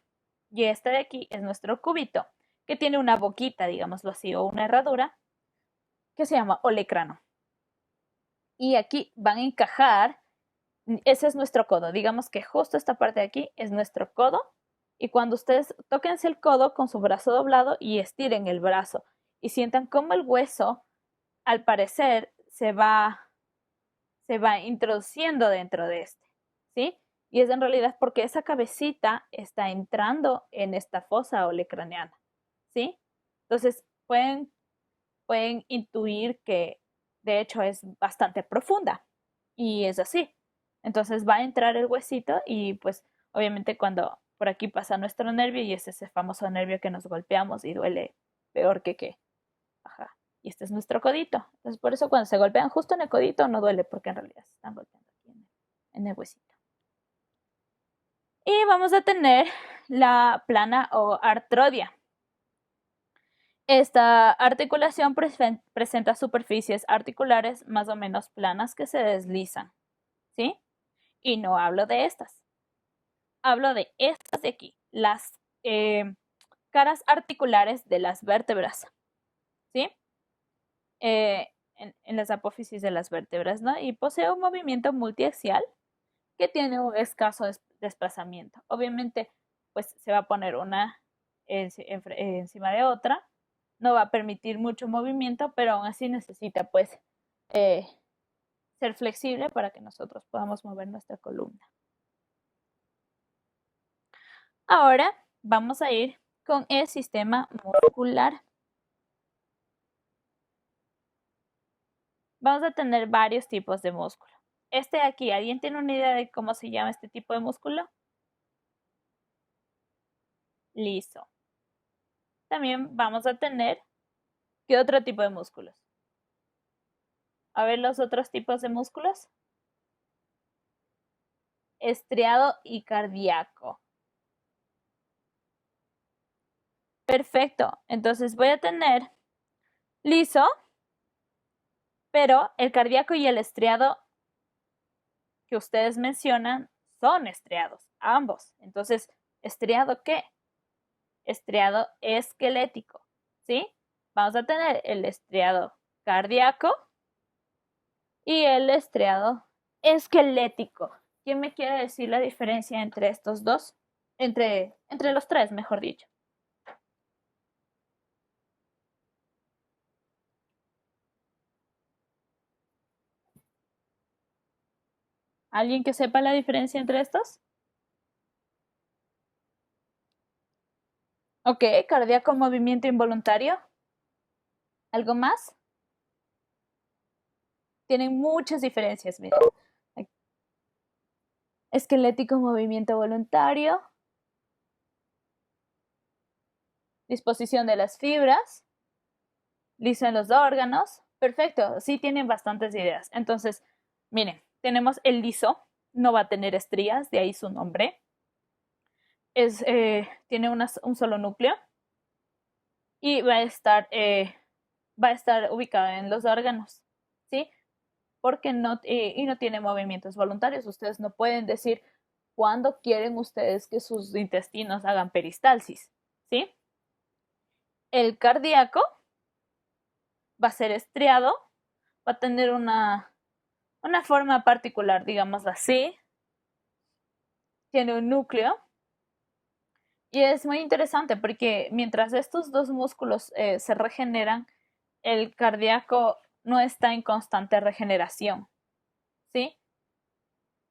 Y este de aquí es nuestro cúbito, que tiene una boquita, digámoslo así, o una herradura, que se llama olecrano. Y aquí van a encajar, ese es nuestro codo. Digamos que justo esta parte de aquí es nuestro codo Y cuando ustedes tóquense el codo con su brazo doblado y estiren el brazo y sientan cómo el hueso, al parecer, se va introduciendo dentro de este, ¿sí? Y es en realidad porque esa cabecita está entrando en esta fosa olecraneana, ¿sí? Entonces pueden intuir que de hecho es bastante profunda y es así. Entonces va a entrar el huesito y pues obviamente cuando por aquí pasa nuestro nervio y es ese famoso nervio que nos golpeamos y duele peor que qué. Ajá. Y este es nuestro codito. Entonces por eso cuando se golpean justo en el codito no duele porque en realidad se están golpeando aquí en el huesito. Y vamos a tener la plana o artrodia. Esta articulación presenta superficies articulares más o menos planas que se deslizan, ¿sí? Y no hablo de estas. Hablo de estas de aquí, las caras articulares de las vértebras, ¿sí? En las apófisis de las vértebras, ¿no? Y posee un movimiento multiaxial que tiene un escaso desplazamiento. Obviamente, pues se va a poner una encima de otra, no va a permitir mucho movimiento, pero aún así necesita pues ser flexible para que nosotros podamos mover nuestra columna. Ahora vamos a ir con el sistema muscular. Vamos a tener varios tipos de músculo. Este de aquí, ¿alguien tiene una idea de cómo se llama este tipo de músculo? Liso. También vamos a tener, ¿qué otro tipo de músculos? A ver los otros tipos de músculos. Estriado y cardíaco. Perfecto. Entonces voy a tener liso, pero el cardíaco y el estriado que ustedes mencionan son estriados, ambos. Entonces, ¿estriado qué? Estriado esquelético, ¿sí? Vamos a tener el estriado cardíaco y el estriado esquelético. ¿Quién me quiere decir la diferencia entre estos dos? Entre los tres, mejor dicho. ¿Alguien que sepa la diferencia entre estos? Ok, cardíaco, movimiento involuntario. ¿Algo más? Tienen muchas diferencias, miren. Esquelético, movimiento voluntario. Disposición de las fibras. Liso en los órganos. Perfecto, sí tienen bastantes ideas. Entonces, miren, tenemos el liso, no va a tener estrías, de ahí su nombre. Tiene un solo núcleo y va a estar ubicado en los órganos, ¿sí? Porque y no tiene movimientos voluntarios. Ustedes no pueden decir cuándo quieren ustedes que sus intestinos hagan peristalsis, ¿sí? El cardíaco va a ser estriado, va a tener una forma particular, digamos así. Tiene un núcleo. Y es muy interesante porque mientras estos dos músculos se regeneran, el cardíaco no está en constante regeneración, ¿sí?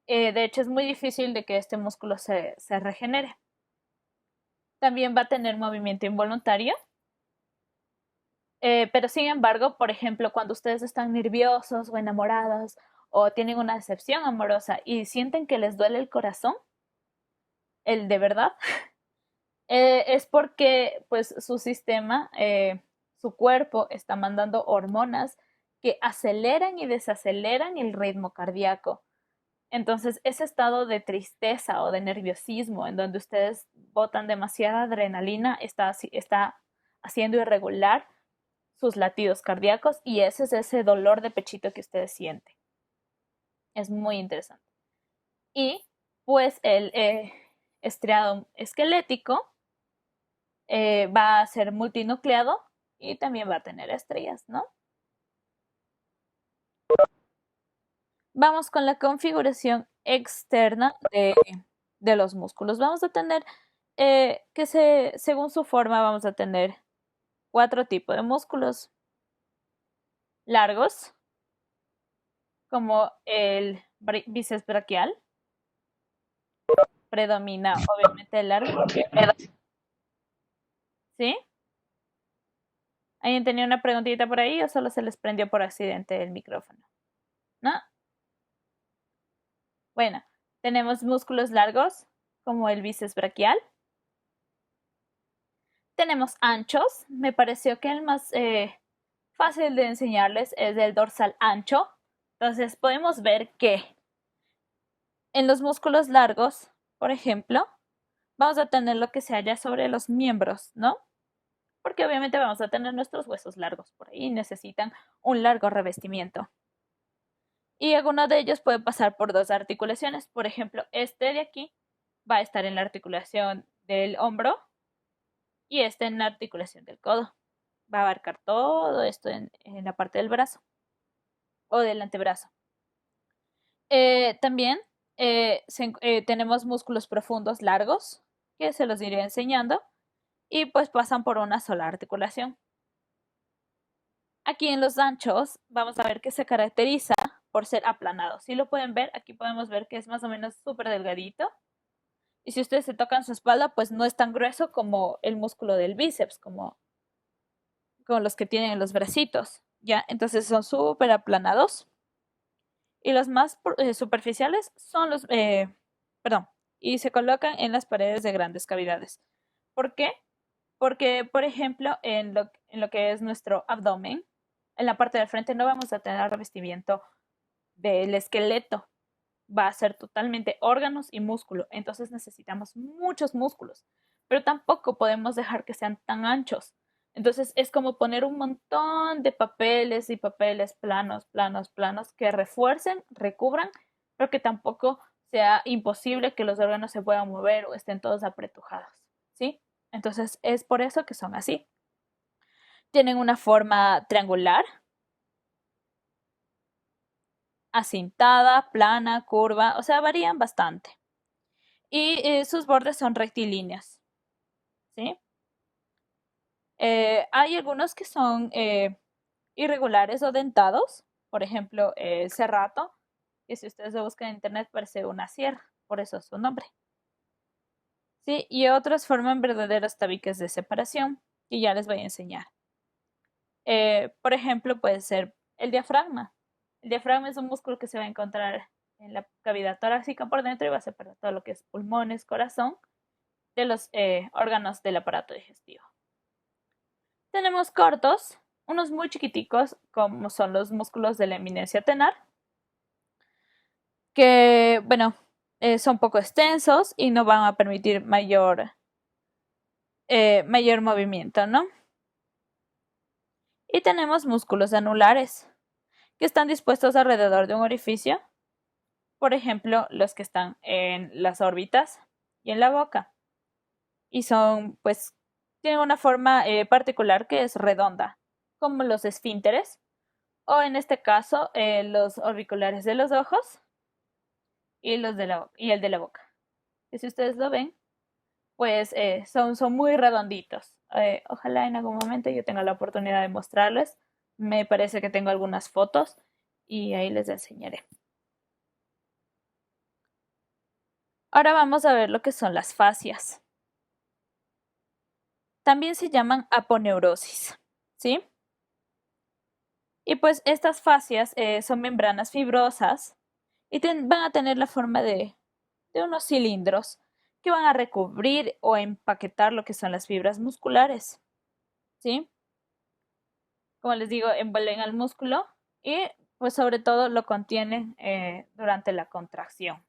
De hecho, es muy difícil de que este músculo se regenere. También va a tener movimiento involuntario. Pero sin embargo, por ejemplo, cuando ustedes están nerviosos o enamorados o tienen una decepción amorosa y sienten que les duele el corazón, el de verdad, es porque pues su sistema, su cuerpo está mandando hormonas que aceleran y desaceleran el ritmo cardíaco. Entonces, ese estado de tristeza o de nerviosismo en donde ustedes botan demasiada adrenalina está haciendo irregular sus latidos cardíacos y ese es ese dolor de pechito que ustedes sienten. Es muy interesante. Y pues el estriado esquelético va a ser multinucleado y también va a tener estrías, ¿no? Vamos con la configuración externa de los músculos. Vamos a tener según su forma vamos a tener 4 tipos de músculos largos, como el bíceps braquial, predomina obviamente el largo, ¿sí? ¿Alguien tenía una preguntita por ahí o solo se les prendió por accidente el micrófono? ¿No? Bueno, tenemos músculos largos, como el bíceps braquial. Tenemos anchos. Me pareció que el más fácil de enseñarles es el dorsal ancho. Entonces podemos ver que en los músculos largos, por ejemplo, vamos a tener lo que se halla sobre los miembros, ¿no? Porque obviamente vamos a tener nuestros huesos largos por ahí y necesitan un largo revestimiento. Y alguno de ellos puede pasar por 2 articulaciones. Por ejemplo, este de aquí va a estar en la articulación del hombro y este en la articulación del codo. Va a abarcar todo esto en la parte del brazo o del antebrazo. También tenemos músculos profundos largos, que se los iré enseñando, y pues pasan por una sola articulación. Aquí en los anchos vamos a ver que se caracteriza por ser aplanado. Si lo pueden ver, aquí podemos ver que es más o menos súper delgadito. Y si ustedes se tocan su espalda, pues no es tan grueso como el músculo del bíceps, como los que tienen los bracitos, ¿ya? Entonces son súper aplanados. Y los más superficiales son y se colocan en las paredes de grandes cavidades. ¿Por qué? Porque, por ejemplo, en lo que es nuestro abdomen, en la parte del frente no vamos a tener revestimiento del esqueleto. Va a ser totalmente órganos y músculo. Entonces necesitamos muchos músculos, pero tampoco podemos dejar que sean tan anchos. Entonces es como poner un montón de papeles y papeles planos, planos, planos que refuercen, recubran, pero que tampoco sea imposible que los órganos se puedan mover o estén todos apretujados, ¿sí? Entonces es por eso que son así. Tienen una forma triangular, acintada, plana, curva, o sea, varían bastante. Y sus bordes son rectilíneos, ¿sí? Hay algunos que son irregulares o dentados, por ejemplo, el serrato, que si ustedes lo buscan en internet parece una sierra, por eso es su nombre. ¿Sí? Y otros forman verdaderos tabiques de separación, que ya les voy a enseñar. Por ejemplo, puede ser el diafragma. El diafragma es un músculo que se va a encontrar en la cavidad torácica por dentro y va a separar todo lo que es pulmones, corazón, de los órganos del aparato digestivo. Tenemos cortos, unos muy chiquiticos, como son los músculos de la eminencia tenar, que, bueno, son poco extensos y no van a permitir mayor movimiento, ¿no? Y tenemos músculos anulares, que están dispuestos alrededor de un orificio, por ejemplo, los que están en las órbitas y en la boca. Y son, pues, tienen una forma particular que es redonda, como los esfínteres, o en este caso, los orbiculares de los ojos y, y el de la boca. Que si ustedes lo ven, pues son muy redonditos. Ojalá en algún momento yo tenga la oportunidad de mostrarles. Me parece que tengo algunas fotos y ahí les enseñaré. Ahora vamos a ver lo que son las fascias. También se llaman aponeurosis, ¿sí? Y pues estas fascias son membranas fibrosas y van a tener la forma de unos cilindros que van a recubrir o empaquetar lo que son las fibras musculares, ¿sí? Como les digo, envuelven al músculo y pues sobre todo lo contienen durante la contracción.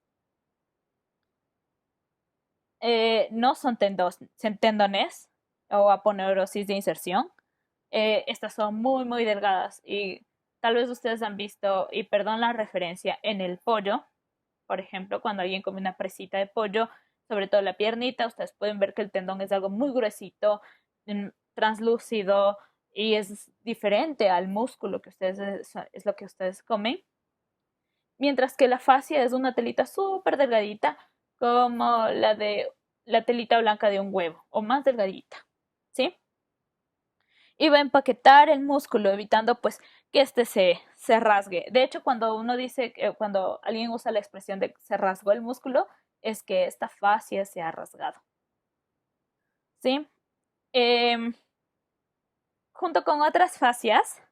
No son tendones o aponeurosis de inserción. Estas son muy, muy delgadas y tal vez ustedes han visto, y perdón la referencia, en el pollo, por ejemplo, cuando alguien come una presita de pollo, sobre todo la piernita, ustedes pueden ver que el tendón es algo muy gruesito, translúcido y es diferente al músculo que es lo que ustedes comen. Mientras que la fascia es una telita súper delgadita como la de la telita blanca de un huevo o más delgadita, ¿sí? Y va a empaquetar el músculo, evitando pues que este se rasgue. De hecho, cuando uno dice, cuando alguien usa la expresión de se rasgó el músculo, es que esta fascia se ha rasgado, ¿sí? Eh, Junto con otras fascias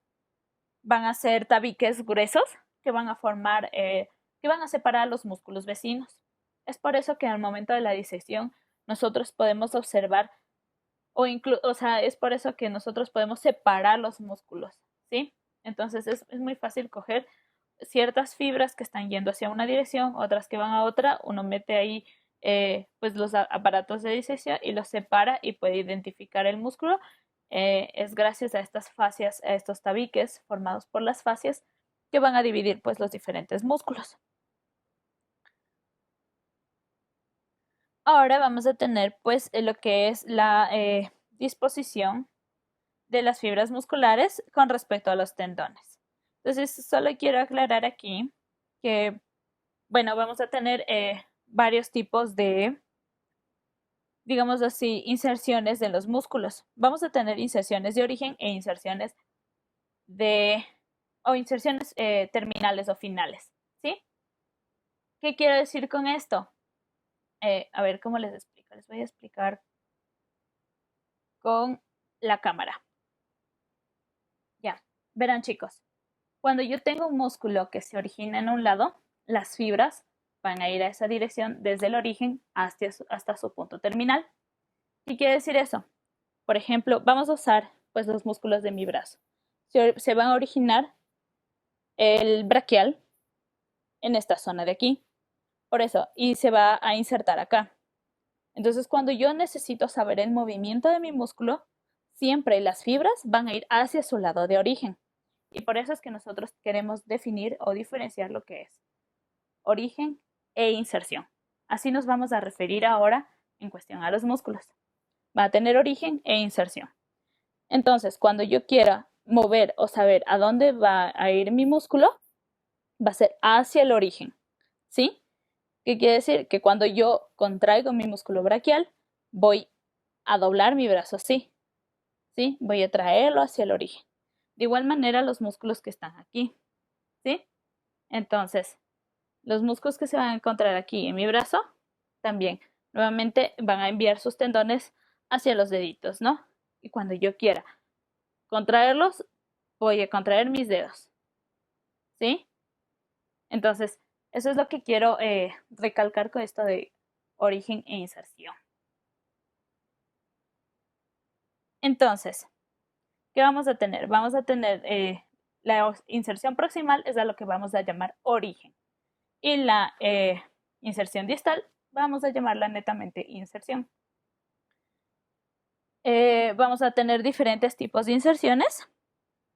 van a ser tabiques gruesos que van a formar, que van a separar los músculos vecinos. Es por eso que al momento de la disección nosotros podemos observar o sea, es por eso que nosotros podemos separar los músculos, ¿sí? Entonces es muy fácil coger ciertas fibras que están yendo hacia una dirección, otras que van a otra, uno mete ahí pues los aparatos de disección y los separa y puede identificar el músculo. Es gracias a estas fascias, a estos tabiques formados por las fascias que van a dividir pues los diferentes músculos. Ahora vamos a tener pues lo que es la disposición de las fibras musculares con respecto a los tendones. Entonces, solo quiero aclarar aquí que, bueno, vamos a tener varios tipos de, digamos así, inserciones de los músculos. Vamos a tener inserciones de origen e inserciones de, o inserciones terminales o finales, ¿sí? ¿Qué quiero decir con esto? A ver, ¿cómo les explico? Les voy a explicar con la cámara. Ya, verán chicos, cuando yo tengo un músculo que se origina en un lado, las fibras van a ir a esa dirección desde el origen hasta su punto terminal. ¿Qué quiere decir eso? Por ejemplo, vamos a usar pues los músculos de mi brazo. Se van a originar el braquial en esta zona de aquí. Por eso, y se va a insertar acá. Entonces, cuando yo necesito saber el movimiento de mi músculo, siempre las fibras van a ir hacia su lado de origen. Y por eso es que nosotros queremos definir o diferenciar lo que es origen e inserción. Así nos vamos a referir ahora en cuestión a los músculos. Va a tener origen e inserción. Entonces, cuando yo quiera mover o saber a dónde va a ir mi músculo, va a ser hacia el origen. ¿Sí? ¿Qué quiere decir? Que cuando yo contraigo mi músculo braquial, voy a doblar mi brazo así. ¿Sí? Voy a traerlo hacia el origen. De igual manera, los músculos que están aquí. ¿Sí? Entonces, los músculos que se van a encontrar aquí en mi brazo también nuevamente van a enviar sus tendones hacia los deditos, ¿no? Y cuando yo quiera contraerlos, voy a contraer mis dedos, ¿sí? Entonces, eso es lo que quiero recalcar con esto de origen e inserción. Entonces, ¿qué vamos a tener? Vamos a tener la inserción proximal, es a lo que vamos a llamar origen. Y la inserción distal, vamos a llamarla netamente inserción. Vamos a tener diferentes tipos de inserciones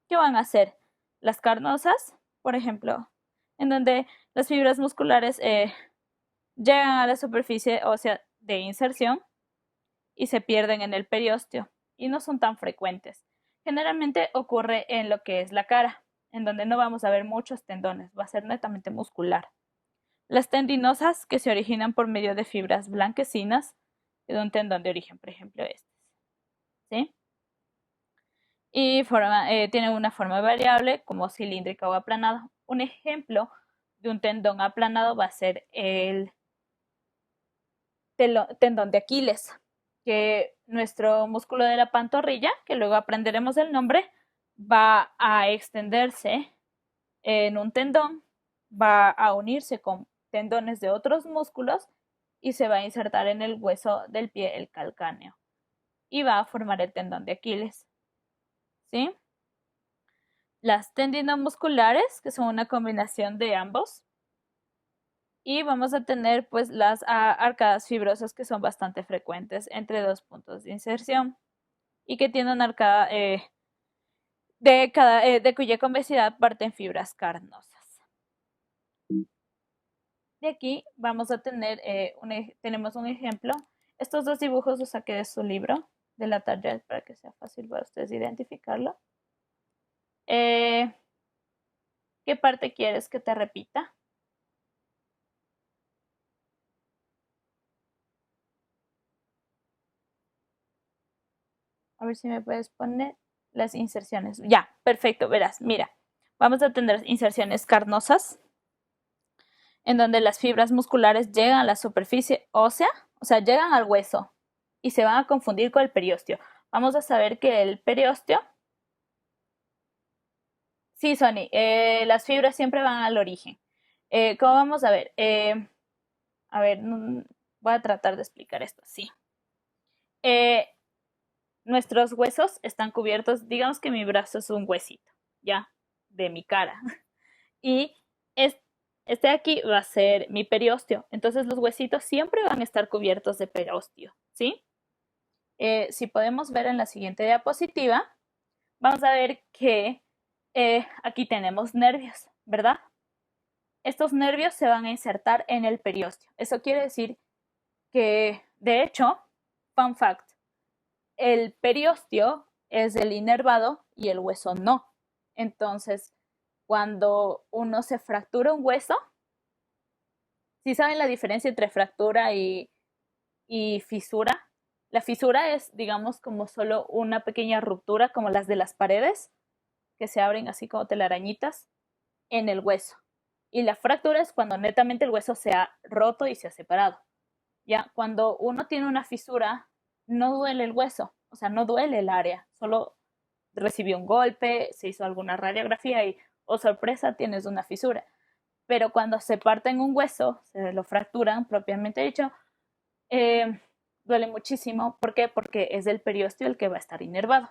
que van a ser las carnosas, por ejemplo, en donde las fibras musculares llegan a la superficie ósea de inserción y se pierden en el periósteo y no son tan frecuentes. Generalmente ocurre en lo que es la cara, en donde no vamos a ver muchos tendones, va a ser netamente muscular. Las tendinosas, que se originan por medio de fibras blanquecinas de un tendón de origen, por ejemplo, este. ¿Sí? Y tiene una forma variable como cilíndrica o aplanado. Un ejemplo de un tendón aplanado va a ser el tendón de Aquiles, que nuestro músculo de la pantorrilla, que luego aprenderemos el nombre, va a extenderse en un tendón, va a unirse con tendones de otros músculos y se va a insertar en el hueso del pie, el calcáneo, y va a formar el tendón de Aquiles. ¿Sí? Las tendinomusculares, que son una combinación de ambos. Y vamos a tener pues las arcadas fibrosas, que son bastante frecuentes entre dos puntos de inserción y que tienen una arcada de cuya convexidad parten fibras carnosas. De aquí vamos a tener tenemos un ejemplo. Estos dos dibujos los saqué de su libro de la Target para que sea fácil para ustedes identificarlo. ¿Qué parte quieres que te repita? A ver si me puedes poner las inserciones. Ya, perfecto, verás, mira. Vamos a tener inserciones carnosas, en donde las fibras musculares llegan a la superficie ósea, o sea, llegan al hueso y se van a confundir con el periósteo. Vamos a saber que el periósteo, sí, Sony, las fibras siempre van al origen. ¿Cómo vamos a ver? Voy a tratar de explicar esto, sí. Nuestros huesos están cubiertos, digamos que mi brazo es un huesito, ¿ya? De mi cara. Y este de aquí va a ser mi periósteo. Entonces los huesitos siempre van a estar cubiertos de periósteo, ¿sí? Si podemos ver en la siguiente diapositiva, vamos a ver que aquí tenemos nervios, ¿verdad? Estos nervios se van a insertar en el periósteo. Eso quiere decir que, de hecho, fun fact, el periósteo es el inervado y el hueso no. Entonces, cuando uno se fractura un hueso, ¿sí saben la diferencia entre fractura y fisura? La fisura es, digamos, como solo una pequeña ruptura, como las de las paredes, que se abren así como telarañitas en el hueso. Y la fractura es cuando netamente el hueso se ha roto y se ha separado. Ya, cuando uno tiene una fisura, no duele el hueso, o sea, no duele el área, solo recibió un golpe, se hizo alguna radiografía y, oh sorpresa, tienes una fisura. Pero cuando se parten un hueso, se lo fracturan, propiamente dicho, duele muchísimo. ¿Por qué? Porque es el periósteo el que va a estar inervado.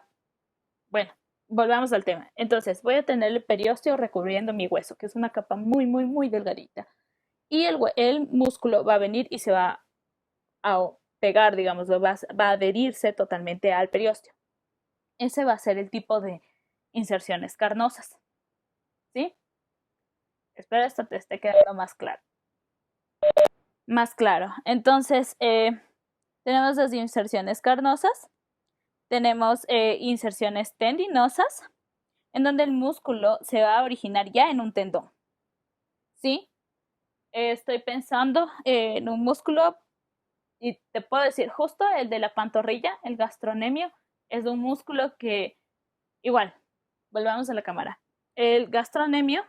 Bueno, volvamos al tema. Entonces, voy a tener el periósteo recubriendo mi hueso, que es una capa muy, muy, muy delgadita. Y el músculo va a venir y se va a pegar, digamos, va a adherirse totalmente al periósteo. Ese va a ser el tipo de inserciones carnosas. ¿Sí? Espero esto te esté quedando más claro. Más claro. Entonces, tenemos las inserciones carnosas, tenemos inserciones tendinosas, en donde el músculo se va a originar ya en un tendón. ¿Sí? Estoy pensando en un músculo y te puedo decir, justo el de la pantorrilla, el gastrocnemio, es un músculo que, igual, volvamos a la cámara. El gastrocnemio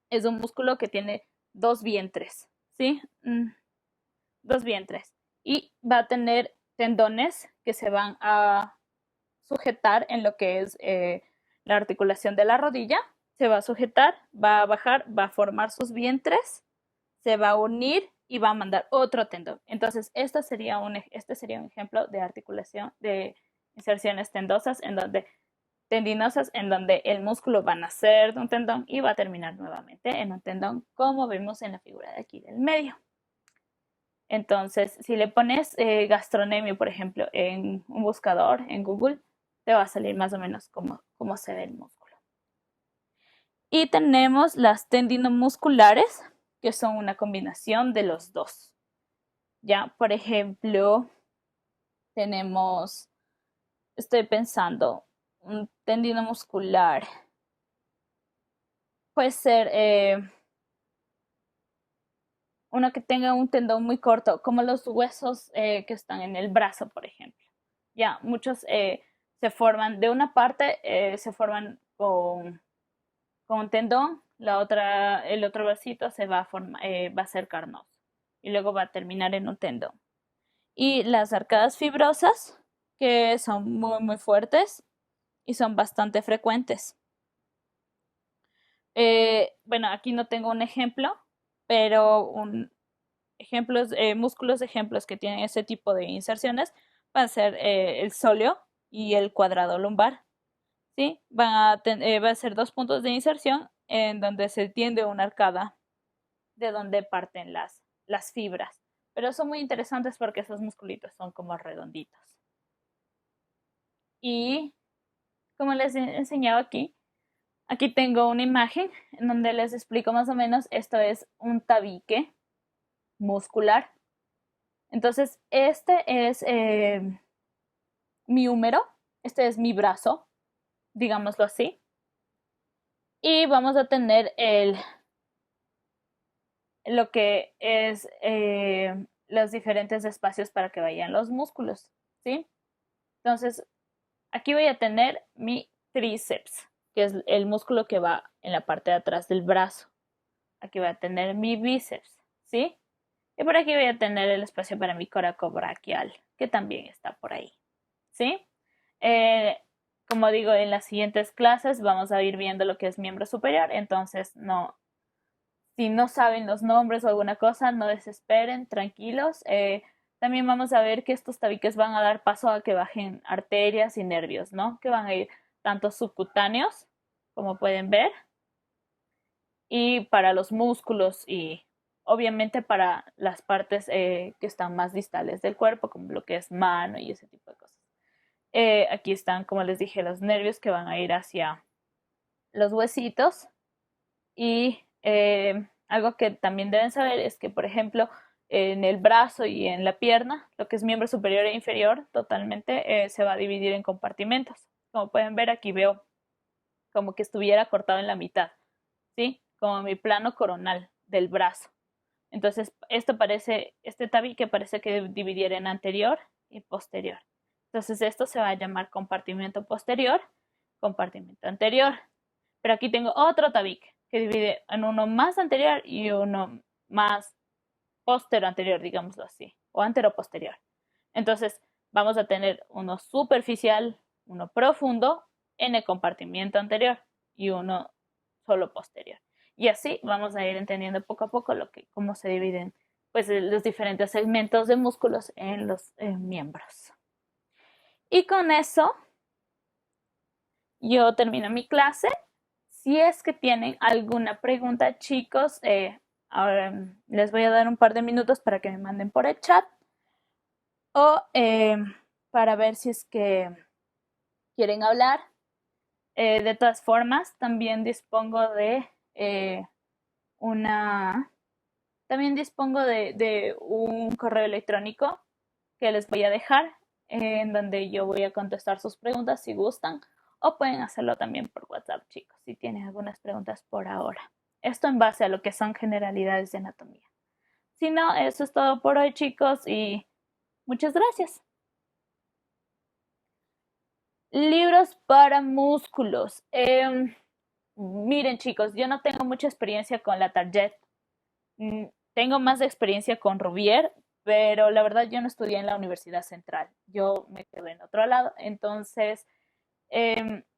es un músculo que tiene dos vientres, ¿sí? Dos vientres. Y va a tener tendones que se van a sujetar en lo que es la articulación de la rodilla. Se va a sujetar, va a bajar, va a formar sus vientres, se va a unir y va a mandar otro tendón. Entonces, este sería un ejemplo de articulación de inserciones tendosas tendinosas en donde el músculo va a nacer de un tendón y va a terminar nuevamente en un tendón, como vemos en la figura de aquí del medio. Entonces, si le pones gastrocnemio, por ejemplo, en un buscador, en Google, te va a salir más o menos cómo se ve el músculo. Y tenemos las tendinomusculares, que son una combinación de los dos. Ya, por ejemplo, tenemos, estoy pensando, un tendino muscular. Puede ser uno que tenga un tendón muy corto, como los huesos que están en el brazo, por ejemplo. Ya, muchos se forman de una parte, se forman con un tendón, el otro bracito se va va a ser carnoso y luego va a terminar en un tendón. Y las arcadas fibrosas, que son muy, muy fuertes y son bastante frecuentes. Bueno, aquí no tengo un ejemplo, pero músculos ejemplos que tienen ese tipo de inserciones van a ser el sóleo y el cuadrado lumbar. ¿Sí? Va a ser dos puntos de inserción en donde se tiende una arcada de donde parten las fibras. Pero son muy interesantes porque esos musculitos son como redonditos. Y como les he enseñado aquí tengo una imagen en donde les explico más o menos, esto es un tabique muscular. Entonces, este es mi húmero, este es mi brazo, digámoslo así. Y vamos a tener lo que es los diferentes espacios para que vayan los músculos, ¿sí? Entonces, Aquí voy a tener mi tríceps, que es el músculo que va en la parte de atrás del brazo. Aquí voy a tener mi bíceps, ¿sí? Y por aquí voy a tener el espacio para mi coracobraquial, que también está por ahí, ¿sí? Eh, como digo, en las siguientes clases vamos a ir viendo lo que es miembro superior, entonces no, si no saben los nombres o alguna cosa, no desesperen, tranquilos. También vamos a ver que estos tabiques van a dar paso a que bajen arterias y nervios, ¿no? Que van a ir tanto subcutáneos, como pueden ver, y para los músculos y obviamente para las partes que están más distales del cuerpo, como lo que es mano y ese tipo de cosas. Aquí están, como les dije, los nervios que van a ir hacia los huesitos y algo que también deben saber es que, por ejemplo, en el brazo y en la pierna, lo que es miembro superior e inferior, totalmente se va a dividir en compartimentos. Como pueden ver, aquí veo como que estuviera cortado en la mitad, ¿sí? Como mi plano coronal del brazo. Entonces, este tabique parece que dividiera en anterior y posterior. Entonces, esto se va a llamar compartimento posterior, compartimento anterior. Pero aquí tengo otro tabique que divide en uno más anterior y uno más posterior anterior, digámoslo así, o antero-posterior. Entonces, vamos a tener uno superficial, uno profundo en el compartimiento anterior y uno solo posterior. Y así vamos a ir entendiendo poco a poco cómo se dividen pues, los diferentes segmentos de músculos en los miembros. Y con eso yo termino mi clase. Si es que tienen alguna pregunta, chicos, ahora les voy a dar un par de minutos para que me manden por el chat o para ver si es que quieren hablar. De todas formas, también dispongo de una... También dispongo de un correo electrónico que les voy a dejar en donde yo voy a contestar sus preguntas si gustan o pueden hacerlo también por WhatsApp, chicos, si tienen algunas preguntas por ahora. Esto en base a lo que son generalidades de anatomía. Si no, eso es todo por hoy, chicos, y muchas gracias. Libros para músculos. Miren, chicos, yo no tengo mucha experiencia con la Target. Tengo más experiencia con Rubier, pero la verdad yo no estudié en la Universidad Central. Yo me quedé en otro lado. Entonces,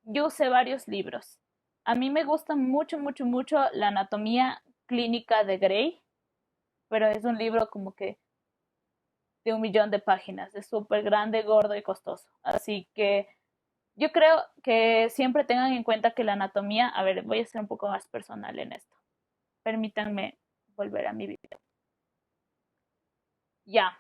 yo usé varios libros. A mí me gusta mucho, mucho, mucho la anatomía clínica de Gray, pero es un libro como que de 1 millón de páginas. Es súper grande, gordo y costoso. Así que yo creo que siempre tengan en cuenta que la anatomía, a ver, voy a ser un poco más personal en esto. Permítanme volver a mi video. Ya,